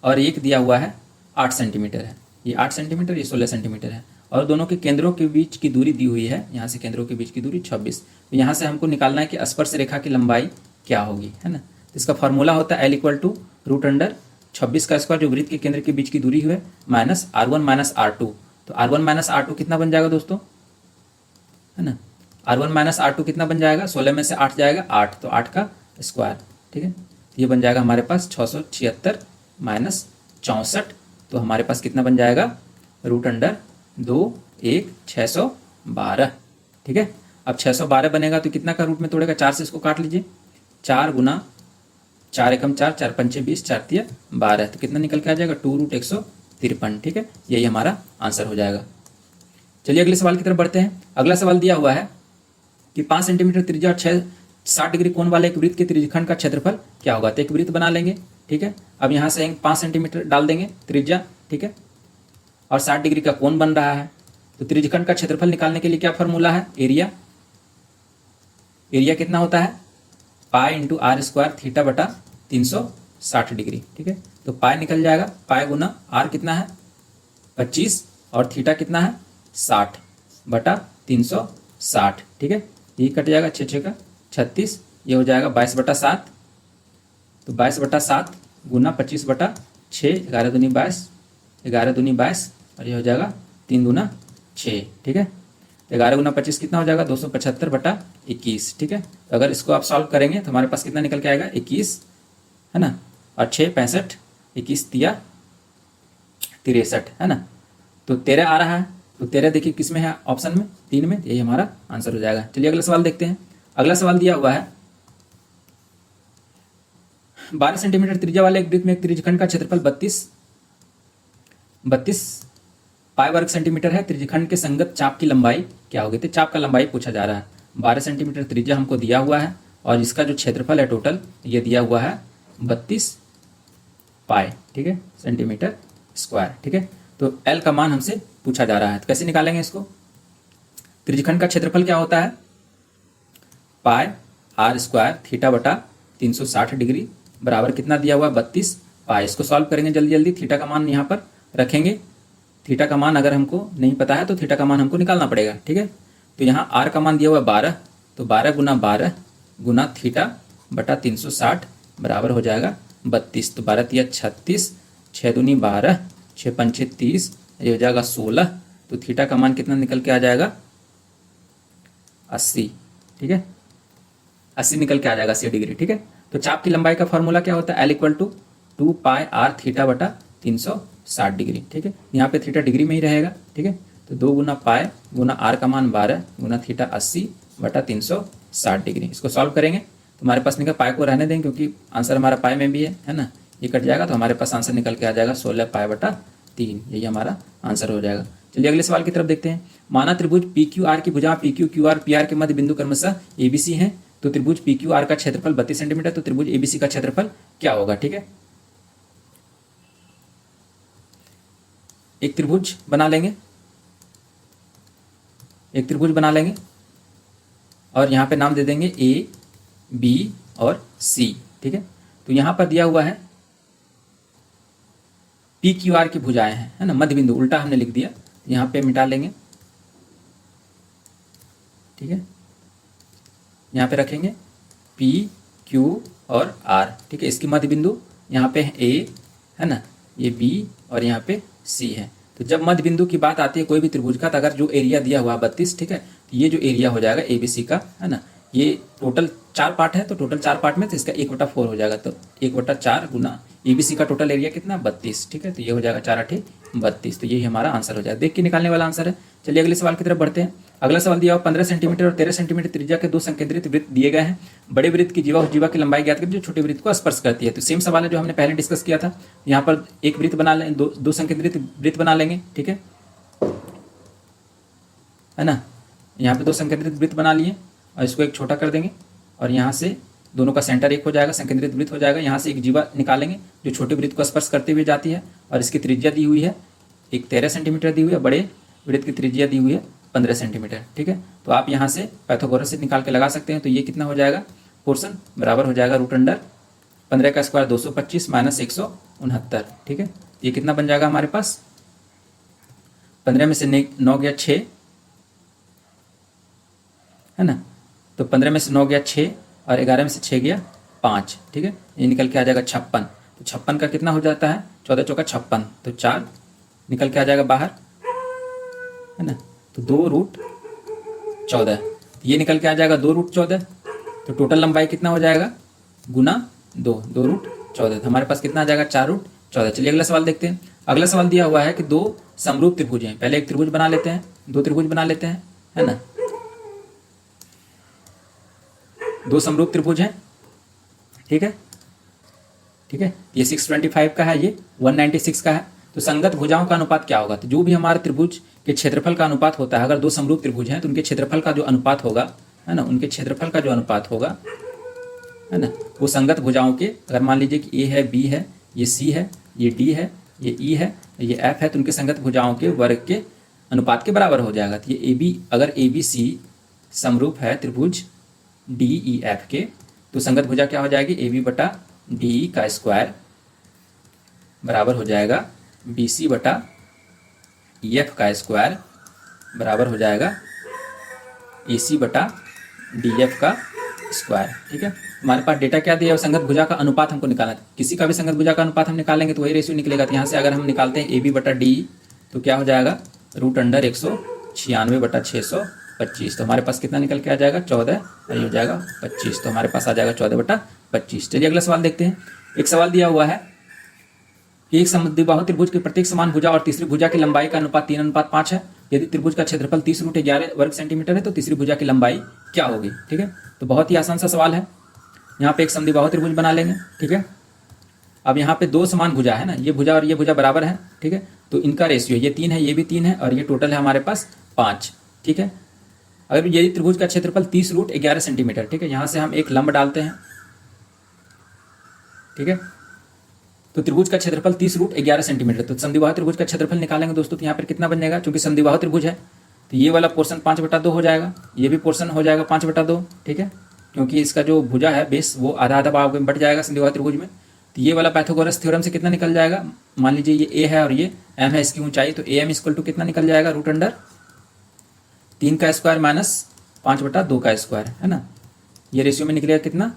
और एक दिया हुआ है 8 सेंटीमीटर है। ये 8 सेंटीमीटर, ये 16 सेंटीमीटर है और दोनों के केंद्रों के बीच की दूरी दी हुई है, यहाँ से केंद्रों के बीच की दूरी 26। तो यहाँ से हमको निकालना है कि स्पर्श रेखा की लंबाई क्या होगी, है ना। तो इसका फॉर्मूला होता है L = √26 का स्क्वायर, जो वृत्त के केंद्र के बीच की दूरी है, माइनस R1 - R2। तो R1 - R2 कितना बन जाएगा दोस्तों, है ना। R1 - R2 कितना बन जाएगा? 16 में से 8 जाएगा 8, तो 8 का स्क्वायर, ठीक है। तो ये बन जाएगा हमारे पास 676 - 64, तो हमारे पास कितना बन जाएगा? √26 2 1 612, ठीक है। अब 612 बनेगा तो कितना का रूट में तोड़ेगा, 4 से इसको काट लीजिए, 4 गुना 4 एकम 4, 4 पंचे 20, 4 तिया 12, तो कितना निकल के आ जाएगा 2√153, ठीक है। यही हमारा आंसर हो जाएगा। चलिए अगले सवाल की तरफ बढ़ते हैं। अगला सवाल दिया हुआ है कि 5 सेंटीमीटर त्रिज्या और 60 डिग्री कोण वाले एक वृत्त के त्रिज्यखंड का क्षेत्रफल क्या होगा। तो एक वृत्त बना लेंगे, ठीक है। अब यहाँ से 5 सेंटीमीटर डाल देंगे त्रिज्या, ठीक है, और 60 डिग्री का कोण बन रहा है। तो त्रिज्यखंड का क्षेत्रफल निकालने के लिए क्या फॉर्मूला है, एरिया। एरिया कितना होता है, pi into R square theta बटा 360 डिग्री, ठीक है। तो पाई निकल जाएगा, पाई गुना आर कितना है 25 और थीटा कितना है 60 बटा 360, ठीक है। ये कट जाएगा 6 6 का 36, ये हो जाएगा 22/7। तो 22/7 गुना 25/6, 11 दूनी 22, 11 दूनी 22, और ये हो जाएगा 3 दूना 6, ठीक है। 11 गुना 25 कितना हो जाएगा 275/21, ठीक है। तो अगर इसको आप सॉल्व करेंगे तो हमारे पास कितना निकल के आएगा 21, है ना, और 6 65, 21 तिया 63, है ना। तो 13 आ रहा है। तो 13 देखिए किस में है, ऑप्शन में 3 में, यही हमारा आंसर हो जाएगा। चलिए अगला सवाल देखते हैं। अगला सवाल दिया हुआ है 12 सेंटीमीटर त्रिज्या वाले एक वृत्त में एक त्रिज्यखंड का क्षेत्रफल 32 पाई वर्ग सेंटीमीटर है। त्रिज्यखंड के संगत चाप की लंबाई क्या होगी। तो चाप का लंबाई पूछा जा रहा है। 12 सेंटीमीटर त्रिज्या हमको दिया हुआ है और इसका जो क्षेत्रफल है टोटल ये दिया हुआ है 32 पाई, ठीक है, सेंटीमीटर स्क्वायर, ठीक है। तो एल का मान हमसे पूछा जा रहा है। तो कैसे निकालेंगे इसको। त्रिज्यखंड का क्षेत्रफल क्या होता है, पाई आर स्क्वायर थीटा बटा 360 डिग्री बराबर कितना दिया हुआ है 32 पाई। इसको सॉल्व करेंगे जल्दी जल्दी। थीटा का मान यहाँ पर रखेंगे। थीटा का मान अगर हमको नहीं पता है तो थीटा का मान हमको निकालना पड़ेगा, ठीक है। तो यहाँ आर का मान दिया हुआ है 12, तो 12 गुना 12 गुना थीटा बटा 360 बराबर हो जाएगा 32। तो 12 तिया 36, 6 दूनी 12, 6 पंचे 30, ये हो जाएगा 16। तो थीटा का मान कितना निकल के आ जाएगा 80, ठीक है, 80 निकल के आ जाएगा 80 डिग्री, ठीक है। तो चाप की लंबाई का फॉर्मूला क्या होता है, L equal to 2 pi R theta बटा 360 डिग्री, ठीक है। यहाँ पे थीटा डिग्री में ही रहेगा, ठीक है। तो 2 गुना पाई गुना आर का मान 12 गुना थीटा 80 बटा 360 डिग्री। इसको सॉल्व करेंगे तो हमारे पास निकल, पाई को रहने देंगे क्योंकि आंसर हमारा पाई में भी है ना। ये कट जाएगा तो हमारे पास आंसर निकल के आ जाएगा 16 पाई बटा 3, यही हमारा आंसर हो जाएगा। चलिए अगले सवाल की तरफ देखते हैं। माना त्रिभुज पी क्यू आर की भुजा P Q Q R P R के मध्य बिंदु क्रमशः एबीसी है। तो त्रिभुज पी क्यू आर का क्षेत्रफल 32 सेंटीमीटर, तो त्रिभुज एबीसी का क्षेत्रफल क्या होगा, ठीक है। एक त्रिभुज बना लेंगे, एक त्रिभुज बना लेंगे और यहाँ पे नाम दे देंगे ए बी और सी, ठीक है। तो यहाँ पर दिया हुआ है पी क्यू आर की भुजाएं हैं, है ना, मध्य बिंदु उल्टा हमने लिख दिया, यहाँ पे मिटा लेंगे, ठीक है। यहाँ पे रखेंगे पी क्यू और आर, ठीक है। इसकी मध्य बिंदु यहाँ पे है ए, है ना, ये बी और यहाँ पे सी है। तो जब मध्य बिंदु की बात आती है कोई भी त्रिभुज का, तो अगर जो एरिया दिया हुआ 32, ठीक है, तो ये जो एरिया हो जाएगा एबीसी का, है ना, ये टोटल 4 पार्ट है, तो टोटल 4 पार्ट में तो इसका 1/4 हो जाएगा। तो 1/4 गुना एबीसी का टोटल एरिया कितना 32, ठीक है। तो ये हो जाएगा 4 8 32, तो यही हमारा आंसर हो जाएगा। देख के निकालने वाला आंसर है। चलिए अगले सवाल की तरफ बढ़ते हैं। अगला सवाल दिया हुआ 15 सेंटीमीटर और 13 सेंटीमीटर त्रिज्या के 2 संकेंद्रित वृत्त दिए गए हैं। बड़े वृत्त की जीवा की लंबाई ज्ञात करें जो छोटे वृत्त को स्पर्श करती है। तो सेम सवाल है जो हमने पहले डिस्कस किया था। यहाँ पर एक वृत्त बना लें, दो संकेंद्रित वृत्त बना लेंगे, ठीक है ना। यहाँ पे 2 संकेंद्रित वृत्त बना लिए और इसको एक छोटा कर देंगे और यहाँ से दोनों का सेंटर एक हो जाएगा, संकेंद्रित वृत्त हो जाएगा। यहाँ से एक जीवा निकालेंगे जो छोटे वृत्त को स्पर्श करते हुए जाती है और इसकी त्रिज्या दी हुई है, एक 13 सेंटीमीटर दी हुई है, बड़े वृत्त की त्रिज्या दी हुई है 15 सेंटीमीटर, ठीक है। तो आप यहाँ से पाइथागोरस से निकाल के लगा सकते हैं। तो ये कितना हो जाएगा, पोर्शन बराबर हो जाएगा √15 का स्क्वायर 225 माइनस 169, ठीक है। ये कितना बन जाएगा हमारे पास, 15 में से 9 गया 6, है ना। तो 15 में से 9 गया 6 और 11 में से 6 गया 5, ठीक है। ये निकल के आ जाएगा 56। तो 56 का कितना हो जाता है, 14 चौका 56, तो 4 निकल के आ जाएगा बाहर, है ना। तो 2√14, ये निकल के आ जाएगा 2√14। तो टोटल लंबाई कितना हो जाएगा, गुना 2 2√14, हमारे पास कितना आ जाएगा 4√14। चलिए अगला सवाल देखते हैं। अगला सवाल दिया हुआ है कि दो समरूप त्रिभुज हैं। पहले एक त्रिभुज बना लेते हैं, दो त्रिभुज बना लेते हैं, है ना। दो समरूप त्रिभुज हैं, ठीक है, ठीक है। ये 625 का है, ये 196 का है। तो संगत भुजाओं का अनुपात क्या होगा? तो जो भी हमारे त्रिभुज के क्षेत्रफल का अनुपात होता है, अगर दो समरूप त्रिभुज हैं तो उनके क्षेत्रफल का जो अनुपात होगा, है ना, उनके क्षेत्रफल का जो अनुपात होगा, है ना, वो संगत भुजाओं के, अगर मान लीजिए कि ए है, बी है, ये सी है, ये डी है, ये ई है, ये एफ है, तो उनके संगत भुजाओं के वर्ग के अनुपात के बराबर हो जाएगा। तो ये ए बी, अगर ए बी सी समरूप है त्रिभुज डी ई एफ के, तो संगत भुजा क्या हो जाएगी? ए बी बटा डी ई का स्क्वायर बराबर हो जाएगा बी सी बटा ई एफ का स्क्वायर बराबर हो जाएगा ए सी बटा डी एफ का स्क्वायर, ठीक है। हमारे पास डेटा क्या दिया है? संगत भुजा का अनुपात हमको निकालना है। किसी का भी संगत भुजा का अनुपात हम निकालेंगे तो वही रेशियो निकलेगा। तो यहाँ से अगर हम निकालते हैं ए बी बटा डी, तो क्या हो जाएगा? रूट अंडर 196 बटा 625। तो हमारे पास कितना निकल के आ जाएगा? 14, और ये हो जाएगा 25। तो हमारे पास आ जाएगा 14 बटा 25। चलिए अगला सवाल देखते हैं। एक सवाल दिया हुआ है कि एक समद्विबाहु त्रिभुज की प्रत्येक समान भुजा और तीसरी भुजा की लंबाई का अनुपात 3:5 है। यदि त्रिभुज का क्षेत्रफल 30√11 वर्ग सेंटीमीटर है तो तीसरी भुजा की लंबाई क्या होगी? ठीक है, तो बहुत ही आसान सा सवाल है। यहाँ पे एक समद्विबाहु त्रिभुज बना लेंगे, ठीक है। अब यहाँ पे दो समान भुजा है ना, ये भुजा और ये भुजा बराबर है, ठीक है। तो इनका रेशियो, ये 3 है, ये भी 3 है, और ये टोटल है हमारे पास 5, ठीक है। अगर यदि त्रिभुज का क्षेत्रफल 30√11 सेंटीमीटर, ठीक है, यहाँ से हम एक लंब डालते हैं, ठीक है। तो त्रिभुज का क्षेत्रफल 30√11 सेंटीमीटर, तो समद्विबाहु त्रिभुज का क्षेत्रफल निकालेंगे दोस्तों, तो यहाँ पर कितना बन जाएगा? क्योंकि समद्विबाहु त्रिभुज है तो ये वाला पोर्शन 5/2 हो जाएगा, ये भी पोर्शन हो जाएगा 5/2, ठीक है। क्योंकि इसका जो भुजा है बेस, वो आधा आधा भाग में बढ़ जाएगा समद्विबाहु त्रिभुज में। तो ये वाला पाइथागोरस थ्योरम से कितना निकल जाएगा? मान लीजिए ये ए है और ये एम है, इसकी ऊंचाई, तो ए एम इक्वल टू कितना निकल जाएगा? रूट अंडर 3 का स्क्वायर माइनस 5/2 का स्क्वायर, है ना। ये रेशियो में निकलेगा कितना?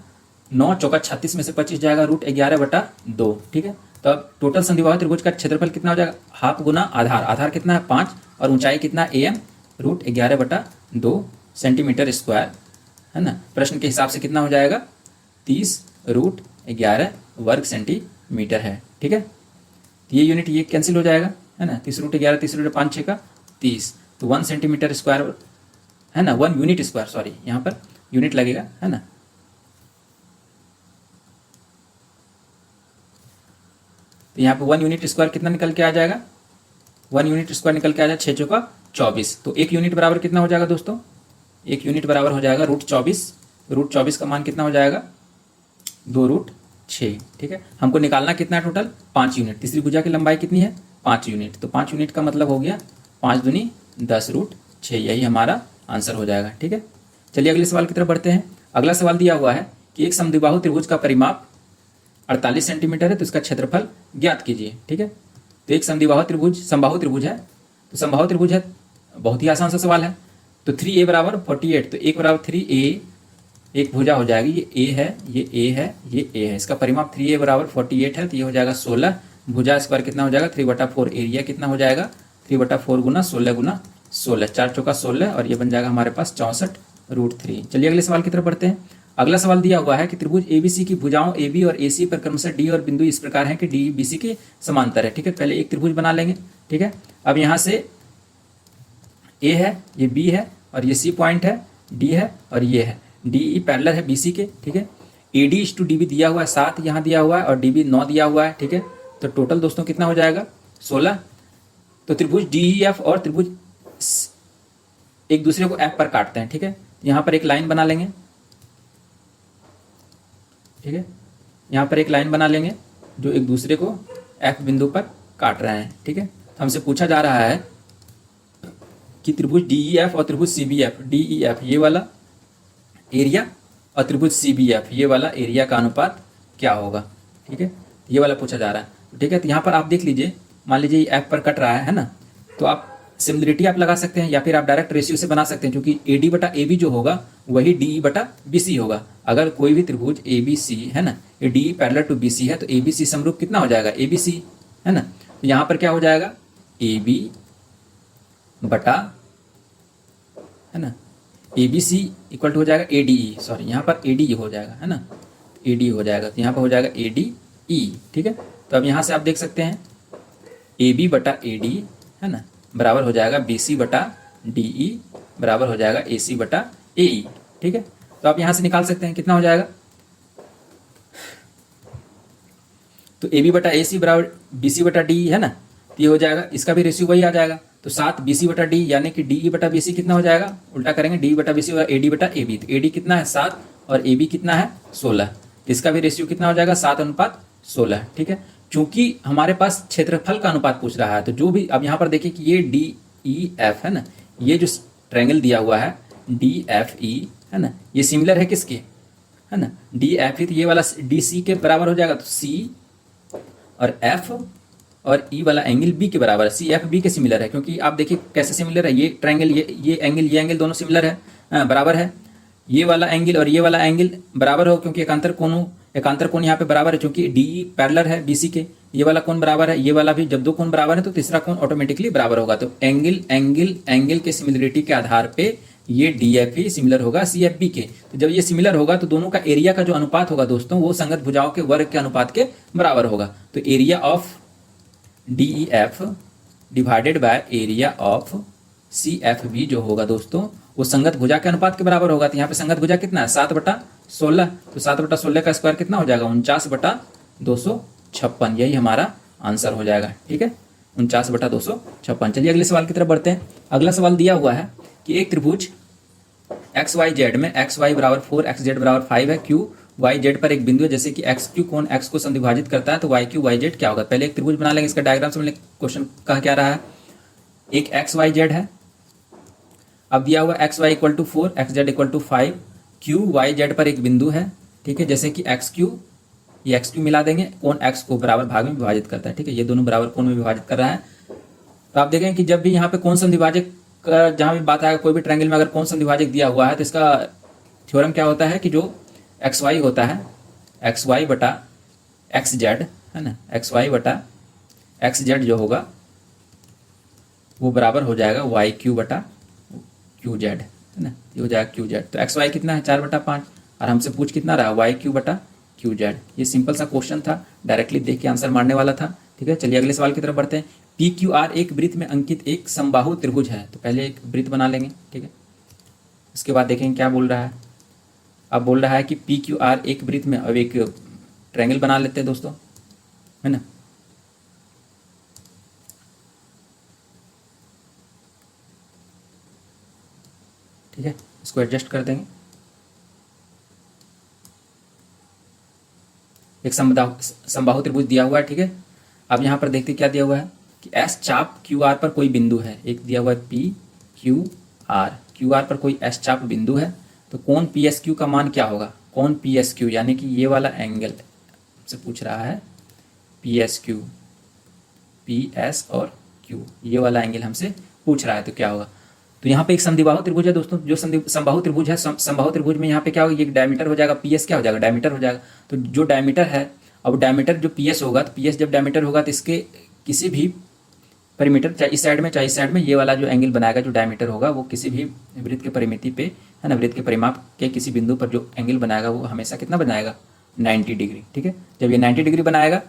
9 चौका 36 में से 25 जाएगा, रूट 11/2, ठीक है। तो अब टोटल समद्विबाहु त्रिभुज का क्षेत्रफल कितना हो जाएगा? हाफ गुना आधार, आधार कितना है? 5, और ऊंचाई कितना? A M, root 11/2 centimetre square, है ना। प्रश्न के हिसाब से कितना हो जाएगा? 30√11 वर्ग सेंटीमीटर है, ठीक है। तो ये यूनिट ये कैंसिल हो जाएगा, है ना। 30√11, 30√5 6 का 30, तो 1 सेंटीमीटर स्क्वायर, है ना, 1 यूनिट स्क्वायर, सॉरी यहाँ पर यूनिट लगेगा, है ना। तो यहाँ पे 1 यूनिट स्क्वायर कितना निकल के आ जाएगा? 1 यूनिट स्क्वायर निकल के आ जाएगा 6 चौका 24। तो 1 यूनिट बराबर कितना हो जाएगा दोस्तों? 1 यूनिट बराबर हो जाएगा √24। √24 का मान कितना हो जाएगा? 2√6, ठीक है। हमको निकालना कितना है टोटल? 5 यूनिट। तीसरी भुजा की लंबाई कितनी है? 5 यूनिट। तो 5 यूनिट का मतलब हो गया 5 दूनी 10√6, यही हमारा आंसर हो जाएगा, ठीक है। चलिए अगले सवाल की तरफ बढ़ते हैं। अगला सवाल दिया हुआ है कि एक समद्विबाहु त्रिभुज का परिमाप 48 सेंटीमीटर है, तो इसका क्षेत्रफल ज्ञात कीजिए, ठीक है। तो एक समद्विबाहु त्रिभुज, समबाहु त्रिभुज है, तो समबाहु त्रिभुज है, बहुत ही आसान सा सवाल है। तो 3a बराबर 48, तो 1 बराबर 3a, एक भुजा हो जाएगी, ये a है, ये a है, ये a है। इसका परिमाप 3a बराबर 48 है, तो ये हो जाएगा 16। भुजा स्क्वायर कितना हो जाएगा? 3/4। एरिया कितना हो जाएगा? 3/4 गुना 16 गुना 16, 4 चौका 16, और ये बन जाएगा हमारे पास 64√3। चलिए अगले सवाल की तरफ बढ़ते हैं। अगला सवाल दिया हुआ है कि त्रिभुज एबीसी की भुजाओं AB और AC पर क्रमशः D और बिंदु इस प्रकार हैं कि D BC के समांतर है, ठीक है। पहले एक त्रिभुज बना लेंगे, ठीक है। अब यहाँ से A है, ये B है, और ये C पॉइंट है, D है, और ये है DE पैरेलल है BC के, ठीक है। AD/DB दिया हुआ है 7 यहाँ दिया हुआ है, और DB 9 दिया हुआ है, ठीक है। तो टोटल दोस्तों कितना हो जाएगा? 16। तो त्रिभुज DEF और त्रिभुज एक दूसरे को F पर काटते हैं, ठीक है। यहाँ पर एक लाइन बना लेंगे, ठीक है। यहाँ पर एक लाइन बना लेंगे जो एक दूसरे को F बिंदु पर काट रहे हैं, ठीक है। तो हमसे पूछा जा रहा है कि त्रिभुज DEF और त्रिभुज CBF, DEF ये वाला एरिया और त्रिभुज CBF ये वाला एरिया का अनुपात क्या होगा, ठीक है। ये वाला पूछा जा रहा है, ठीक है। तो यहाँ पर आप देख लीजिए, मान लीजिए ये F पर कट रहा है ना, तो आप सिमिलरिटी आप लगा सकते हैं, या फिर आप डायरेक्ट रेशियो से बना सकते हैं, क्योंकि AD/AB जो होगा वही DE/BC होगा। अगर कोई भी त्रिभुज ABC है ना, ये DE पैरेलल टू BC है, तो ABC समरूप कितना हो जाएगा? ABC, है ना। तो यहाँ पर क्या हो जाएगा? AB बटा, है ना, ABC इक्वल टू हो जाएगा ADE, सॉरी यहाँ पर ADE हो जाएगा, है ना, AD हो जाएगा। तो यहाँ पर हो जाएगा ADE, ठीक है। तो अब यहाँ से आप देख सकते हैं ए बी बटा ए डी, है ना, बराबर हो जाएगा बी सी बटा डी ई, बराबर हो जाएगा ए सी बटा ए ई। ठीक है, तो आप यहाँ से निकाल सकते हैं कितना हो जाएगा। तो ए बी बटा ए सी बराबर बी सी बटा डी ई है ना, तो ये हो जाएगा, इसका भी रेशियो वही आ जाएगा। तो 7 बी सी बटा डी यानी कि डी ई बटा बी सी कितना हो जाएगा, उल्टा करेंगे, डी बटा बी सी ए डी बटा ए बी। तो ए डी कितना है 7 और ए बी कितना है 16, इसका भी रेशियो कितना हो जाएगा 7:16। ठीक है, चूंकि हमारे पास क्षेत्रफल का अनुपात पूछ रहा है, तो जो भी अब यहाँ पर देखिए कि ये डी ई एफ है ना, ये जो ट्रायंगल दिया हुआ है डी एफ ई है ना, ये सिमिलर है किसके, है ना, डी एफ ई, तो ये वाला डी सी के बराबर हो जाएगा। तो सी और एफ और ई वाला एंगल बी के बराबर है, सी एफ बी के सिमिलर है, क्योंकि आप देखिए कैसे सिमिलर है, ये ट्रायंगल ये एंगल दोनों सिमिलर है, बराबर है। ये वाला एंगल और ये वाला एंगल बराबर हो, क्योंकि एकांतर कोण यहाँ पे बराबर है, क्योंकि डी पैरेलल है बीसी के। ये वाला कोण बराबर है, ये वाला भी, जब दो कोण बराबर है तो तीसरा कोण ऑटोमेटिकली बराबर होगा। तो एंगल के सिमिलरिटी के आधार पे ये डी एफ ही सिमिलर होगा सी एफ बी के। तो जब ये सिमिलर होगा तो दोनों का एरिया का जो अनुपात होगा दोस्तों, वो संगत भुजाओं के वर्ग के अनुपात के बराबर होगा। तो area of D E F divided by area of C F B जो होगा दोस्तों, वो संगत भुजा के अनुपात के बराबर होगा। तो यहाँ पे संगत भुजा कितना है 7/16, तो 7/16 का स्क्वायर कितना हो जाएगा 49/256, यही हमारा आंसर हो जाएगा। ठीक है, 49/256। चलिए अगले सवाल की तरफ बढ़ते हैं। अगला सवाल दिया हुआ है कि एक त्रिभुज एक्स वाई जेड में एक्स वाई बराबर 4 एक्स जेड बराबर 5 है, क्यू वाई जेड पर एक बिंदु है, जैसे कि एक्स क्यू कोण एक्स को समद्विभाजित करता है, तो वाई क्यू वाई जेड क्या होगा। पहले एक त्रिभुज बना लेंगे, इसका डायग्राम समझ लेंगे। क्वेश्चन कहा क्या रहा है, एक एक्स वाई जेड है, अब दिया हुआ X Y equal to 4 X Z equal to 5, Q Y Z पर एक बिंदु है। ठीक है, जैसे कि एक्स क्यू, ये एक्स क्यू मिला देंगे, कोण एक्स को बराबर भाग में विभाजित करता है। ठीक है, ये दोनों बराबर कोण में विभाजित कर रहा है। तो आप देखें कि जब भी यहाँ पे कोण समद्विभाजक जहाँ भी बात आएगा, कोई भी ट्रायंगल में अगर कोण समद्विभाजक दिया हुआ है, तो इसका थ्योरम क्या होता है कि जो एक्स वाई होता है, एक्स वाई बटा एक्स जेड है ना, एक्स वाई बटा एक्स जेड जो होगा वो बराबर हो जाएगा वाई क्यू बटा क्यू जेड, है ना, ये हो जाएगा क्यू जेड। तो एक्स वाई कितना है 4/5, और हमसे पूछ कितना रहा वाई क्यू बटा क्यू जेड। ये सिंपल सा क्वेश्चन था, डायरेक्टली देख के आंसर मारने वाला था। ठीक है, चलिए अगले सवाल की तरफ बढ़ते हैं। पी क्यू आर एक वृत्त में अंकित एक समबाहु त्रिभुज है, तो पहले एक वृत्त बना लेंगे। ठीक है, उसके बाद देखेंगे क्या बोल रहा है। अब बोल रहा है कि पी क्यू आर एक वृत्त में, अब एक ट्रायंगल बना लेते हैं दोस्तों, है ना। ठीक है, इसको एडजस्ट कर देंगे। एक समबाहु त्रिभुज दिया हुआ है। ठीक है, अब यहाँ पर देखते क्या दिया हुआ है कि एस चाप क्यू आर पर कोई बिंदु है, एक दिया हुआ है पी क्यू आर पर कोई एस चाप बिंदु है, तो कोण पी एस क्यू का मान क्या होगा। कोण पी एस क्यू यानी कि ये वाला एंगल से पूछ रहा है, P S Q, P S और क्यू, ये वाला एंगल हमसे पूछ रहा है, तो क्या होगा। तो यहाँ पे एक समद्विबाहु त्रिभुज है दोस्तों, जो समबाहु त्रिभुज है, समबाहु त्रिभुज में यहाँ पे क्या होगा, ये डायमीटर हो जाएगा, पी एस क्या हो जाएगा डायमीटर हो जाएगा। तो जो डायमीटर है, अब डायमीटर जो पी एस होगा, तो पी एस जब डायमीटर होगा तो इसके किसी भी परिमीटर, चाहे इस साइड में चाहे इस साइड में, ये वाला जो एंगल बनाएगा जो डायमीटर होगा, वो किसी भी वृत्त के परिमिति पे, है ना, वृत्त के परिमाप के किसी बिंदु पर जो एंगल बनाएगा वो हमेशा कितना बनाएगा 90 डिग्री। ठीक है, जब ये 90 डिग्री बनाएगा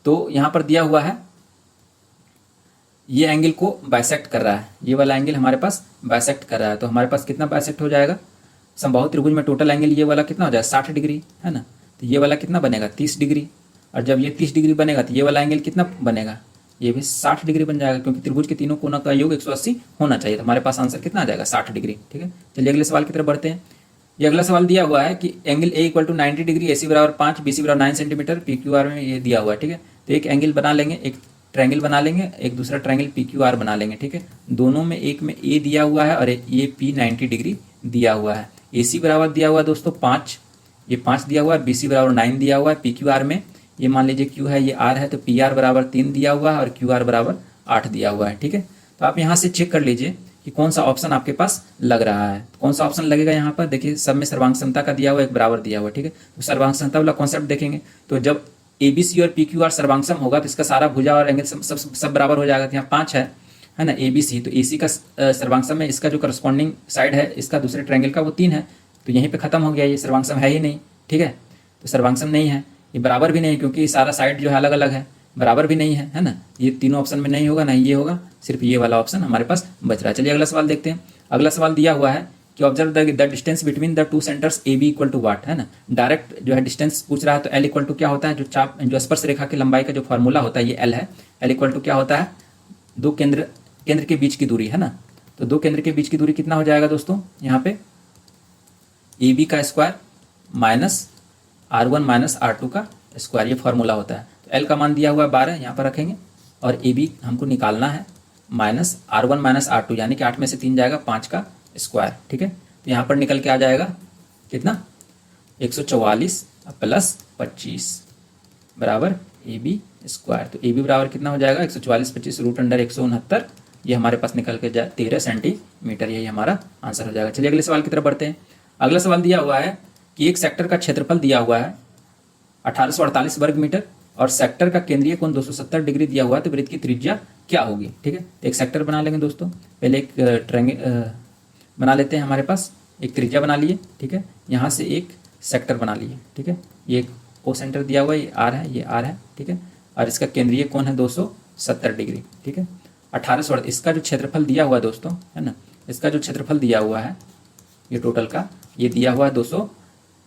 तो यहाँ पर दिया हुआ है ये एंगल को बाइसेक्ट कर रहा है, ये वाला एंगल हमारे पास बाइसेक्ट कर रहा है, तो हमारे पास कितना बाइसेक्ट हो जाएगा। समबाहु त्रिभुज में टोटल एंगल ये वाला कितना हो जाएगा 60 डिग्री, है ना, तो ये वाला कितना बनेगा 30 डिग्री, और जब ये 30 डिग्री बनेगा तो ये वाला एंगल कितना बनेगा, ये भी 60 डिग्री बन जाएगा, क्योंकि त्रिभुज के तीनों कोणों का योग 180 होना चाहिए। तो हमारे पास आंसर कितना आ जाएगा 60 डिग्री। ठीक है, चलिए अगले सवाल की तरफ बढ़ते हैं। ये अगला सवाल दिया हुआ है कि angle A equal to 90 degree, A C बराबर 5, बी सी बराबर 9 सेंटीमीटर, पी क्यू आर में ये दिया हुआ है। ठीक है, तो एक एंगल बना लेंगे, एक ट्रायंगल बना लेंगे, एक दूसरा ट्रायंगल पी क्यू आर बना लेंगे। ठीक है, दोनों में एक में ए दिया हुआ है और ये पी 90 डिग्री दिया हुआ है। ए सी बराबर दिया हुआ है दोस्तों 5, ये 5 दिया हुआ है, बी सी बराबर 9 दिया हुआ है, पी क्यू आर में ये मान लीजिए क्यू है, ये आर है, तो पी आर बराबर 3 दिया हुआ है और क्यू आर बराबर 8 दिया हुआ है। ठीक है, तो आप यहाँ से चेक कर लीजिए कि कौन सा ऑप्शन आपके पास लग रहा है। कौन सा ऑप्शन लगेगा यहाँ पर, देखिए सब में सर्वांग समता का दिया हुआ, एक बराबर दिया हुआ। ठीक है, तो सर्वांग समता वाला कॉन्सेप्ट देखेंगे, तो जब ए बी सी और पी क्यू आर सर्वांगसम होगा तो इसका सारा भुजा और एंगल सब बराबर हो जाएगा। तो यहाँ 5 है ना, ए बी सी, तो ए सी का सर्वांगसम है, इसका जो करस्पॉन्डिंग साइड है इसका दूसरे ट्रायंगल का वो 3 है, तो यहीं पे खत्म हो गया, ये सर्वांगसम है ही नहीं। ठीक है, तो सर्वांगसम नहीं है, ये बराबर भी नहीं, क्योंकि सारा साइड जो है अलग अलग है, बराबर भी नहीं है ना, ये तीनों ऑप्शन में नहीं होगा, ना ये होगा, सिर्फ ये वाला ऑप्शन हमारे पास बच रहा है। चलिए अगला सवाल देखते हैं। अगला सवाल दिया हुआ है कि observe the distance between the two centres A B equal to what, है ना। डायरेक्ट जो है डिस्टेंस पूछ रहा है, तो एल इक्वल टू क्या होता है, जो स्पर्श रेखा की लंबाई का जो फॉर्मूला होता है ये एल है। एल इक्वल टू क्या होता है, दो केंद्र के बीच की दूरी, है ना। तो दो केंद्र के बीच की दूरी कितना हो जाएगा दोस्तों, यहाँ पे ए बी का square minus R1 minus R2 का स्क्वायर, ये फॉर्मूला होता है। तो एल का मान दिया हुआ है 12, यहाँ पर रखेंगे, और ए बी हमको निकालना है माइनस R1 माइनस R2, यानी कि 8 में से 3 जाएगा, 5 का स्क्वायर, ठीक है। तो यहाँ पर निकल के आ जाएगा कितना, 144 प्लस 25 बराबर ए बी स्क्वायर। तो ए बी बराबर कितना हो जाएगा, 144 25 रूट अंडर 169, ये हमारे पास निकल के जाए 13 सेंटीमीटर, यही हमारा आंसर हो जाएगा। चलिए अगले सवाल की तरफ बढ़ते हैं। अगला सवाल दिया हुआ है कि एक सेक्टर का क्षेत्रफल दिया हुआ है 1848 वर्ग मीटर और सेक्टर का केंद्रीय कोण 270 डिग्री दिया हुआ है, तो वृत्त की त्रिज्या क्या होगी, ठीक है। तो एक सेक्टर बना लेंगे दोस्तों, पहले एक ट्रायंगल बना लेते हैं, हमारे पास एक त्रिज्या बना लिए, ठीक है। यहाँ से एक सेक्टर बना लिए, ठीक है। ये एक ओ सेंटर दिया हुआ है, ये आर है, ये आर है, ठीक है। और इसका केंद्रीय कोण है 270 डिग्री, ठीक है। 1800, इसका जो क्षेत्रफल दिया हुआ है दोस्तों, है ना, इसका जो क्षेत्रफल दिया हुआ है ये टोटल का, ये दिया हुआ है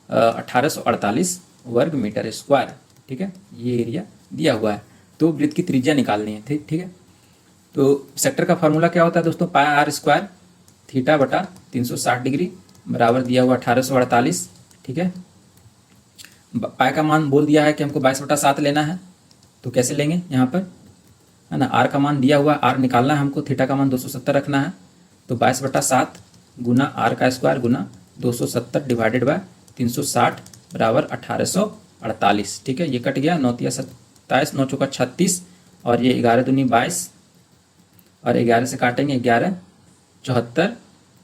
1848 वर्ग मीटर स्क्वायर, ठीक है। ये एरिया दिया हुआ है, तो वृत्त की त्रिज्या निकालनी है, ठीक है। तो सेक्टर का फार्मूला क्या होता है दोस्तों, पाई आर स्क्वायर थीटा बटा 360 डिग्री बराबर दिया हुआ 1848, ठीक है। पाई का मान बोल दिया है कि हमको 22/7 लेना है, तो कैसे लेंगे यहाँ पर, है ना। आर का मान दिया हुआ, आर निकालना है हमको, थीटा का मान 270 रखना है, तो 22/7 गुना आर का स्क्वायर गुना 270 डिवाइडेड बाय 360 बराबर 1848, ठीक है। ये कट गया, 9 तिया 27, 9 चौका 36, और ये 11 दूनी 22, और 11 से काटेंगे 11 74,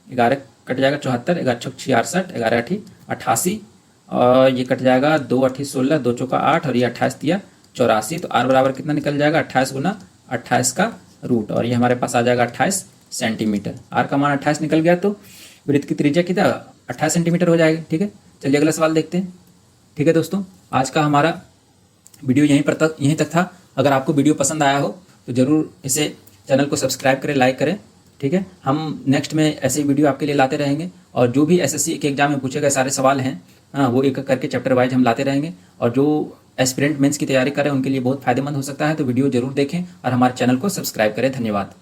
11 कट जाएगा 74, 11 छक 66, 11 अठी 88, और ये कट जाएगा 2 अठी 16, 2 चौका 8, और ये 28 तिया 84। तो आर बराबर कितना निकल जाएगा, 28 गुना 28 का रूट, और ये हमारे पास आ जाएगा 28 सेंटीमीटर। आर का मान 28 निकल गया, तो वृत्त की त्रिज्या कितना 28 सेंटीमीटर हो जाएगी, ठीक है। चलिए अगला सवाल देखते हैं, ठीक है दोस्तों। आज का हमारा वीडियो यहीं तक था। अगर आपको वीडियो पसंद आया हो तो ज़रूर इसे चैनल को सब्सक्राइब करें, लाइक करें, ठीक है। हम नेक्स्ट में ऐसे वीडियो आपके लिए लाते रहेंगे, और जो भी एसएससी के एग्जाम में पूछे गए सारे सवाल हैं, हाँ, वो एक करके चैप्टर वाइज हम लाते रहेंगे, और जो एस्पिरेंट मेंस की तैयारी करें उनके लिए बहुत फायदेमंद हो सकता है। तो वीडियो जरूर देखें और हमारे चैनल को सब्सक्राइब करें। धन्यवाद।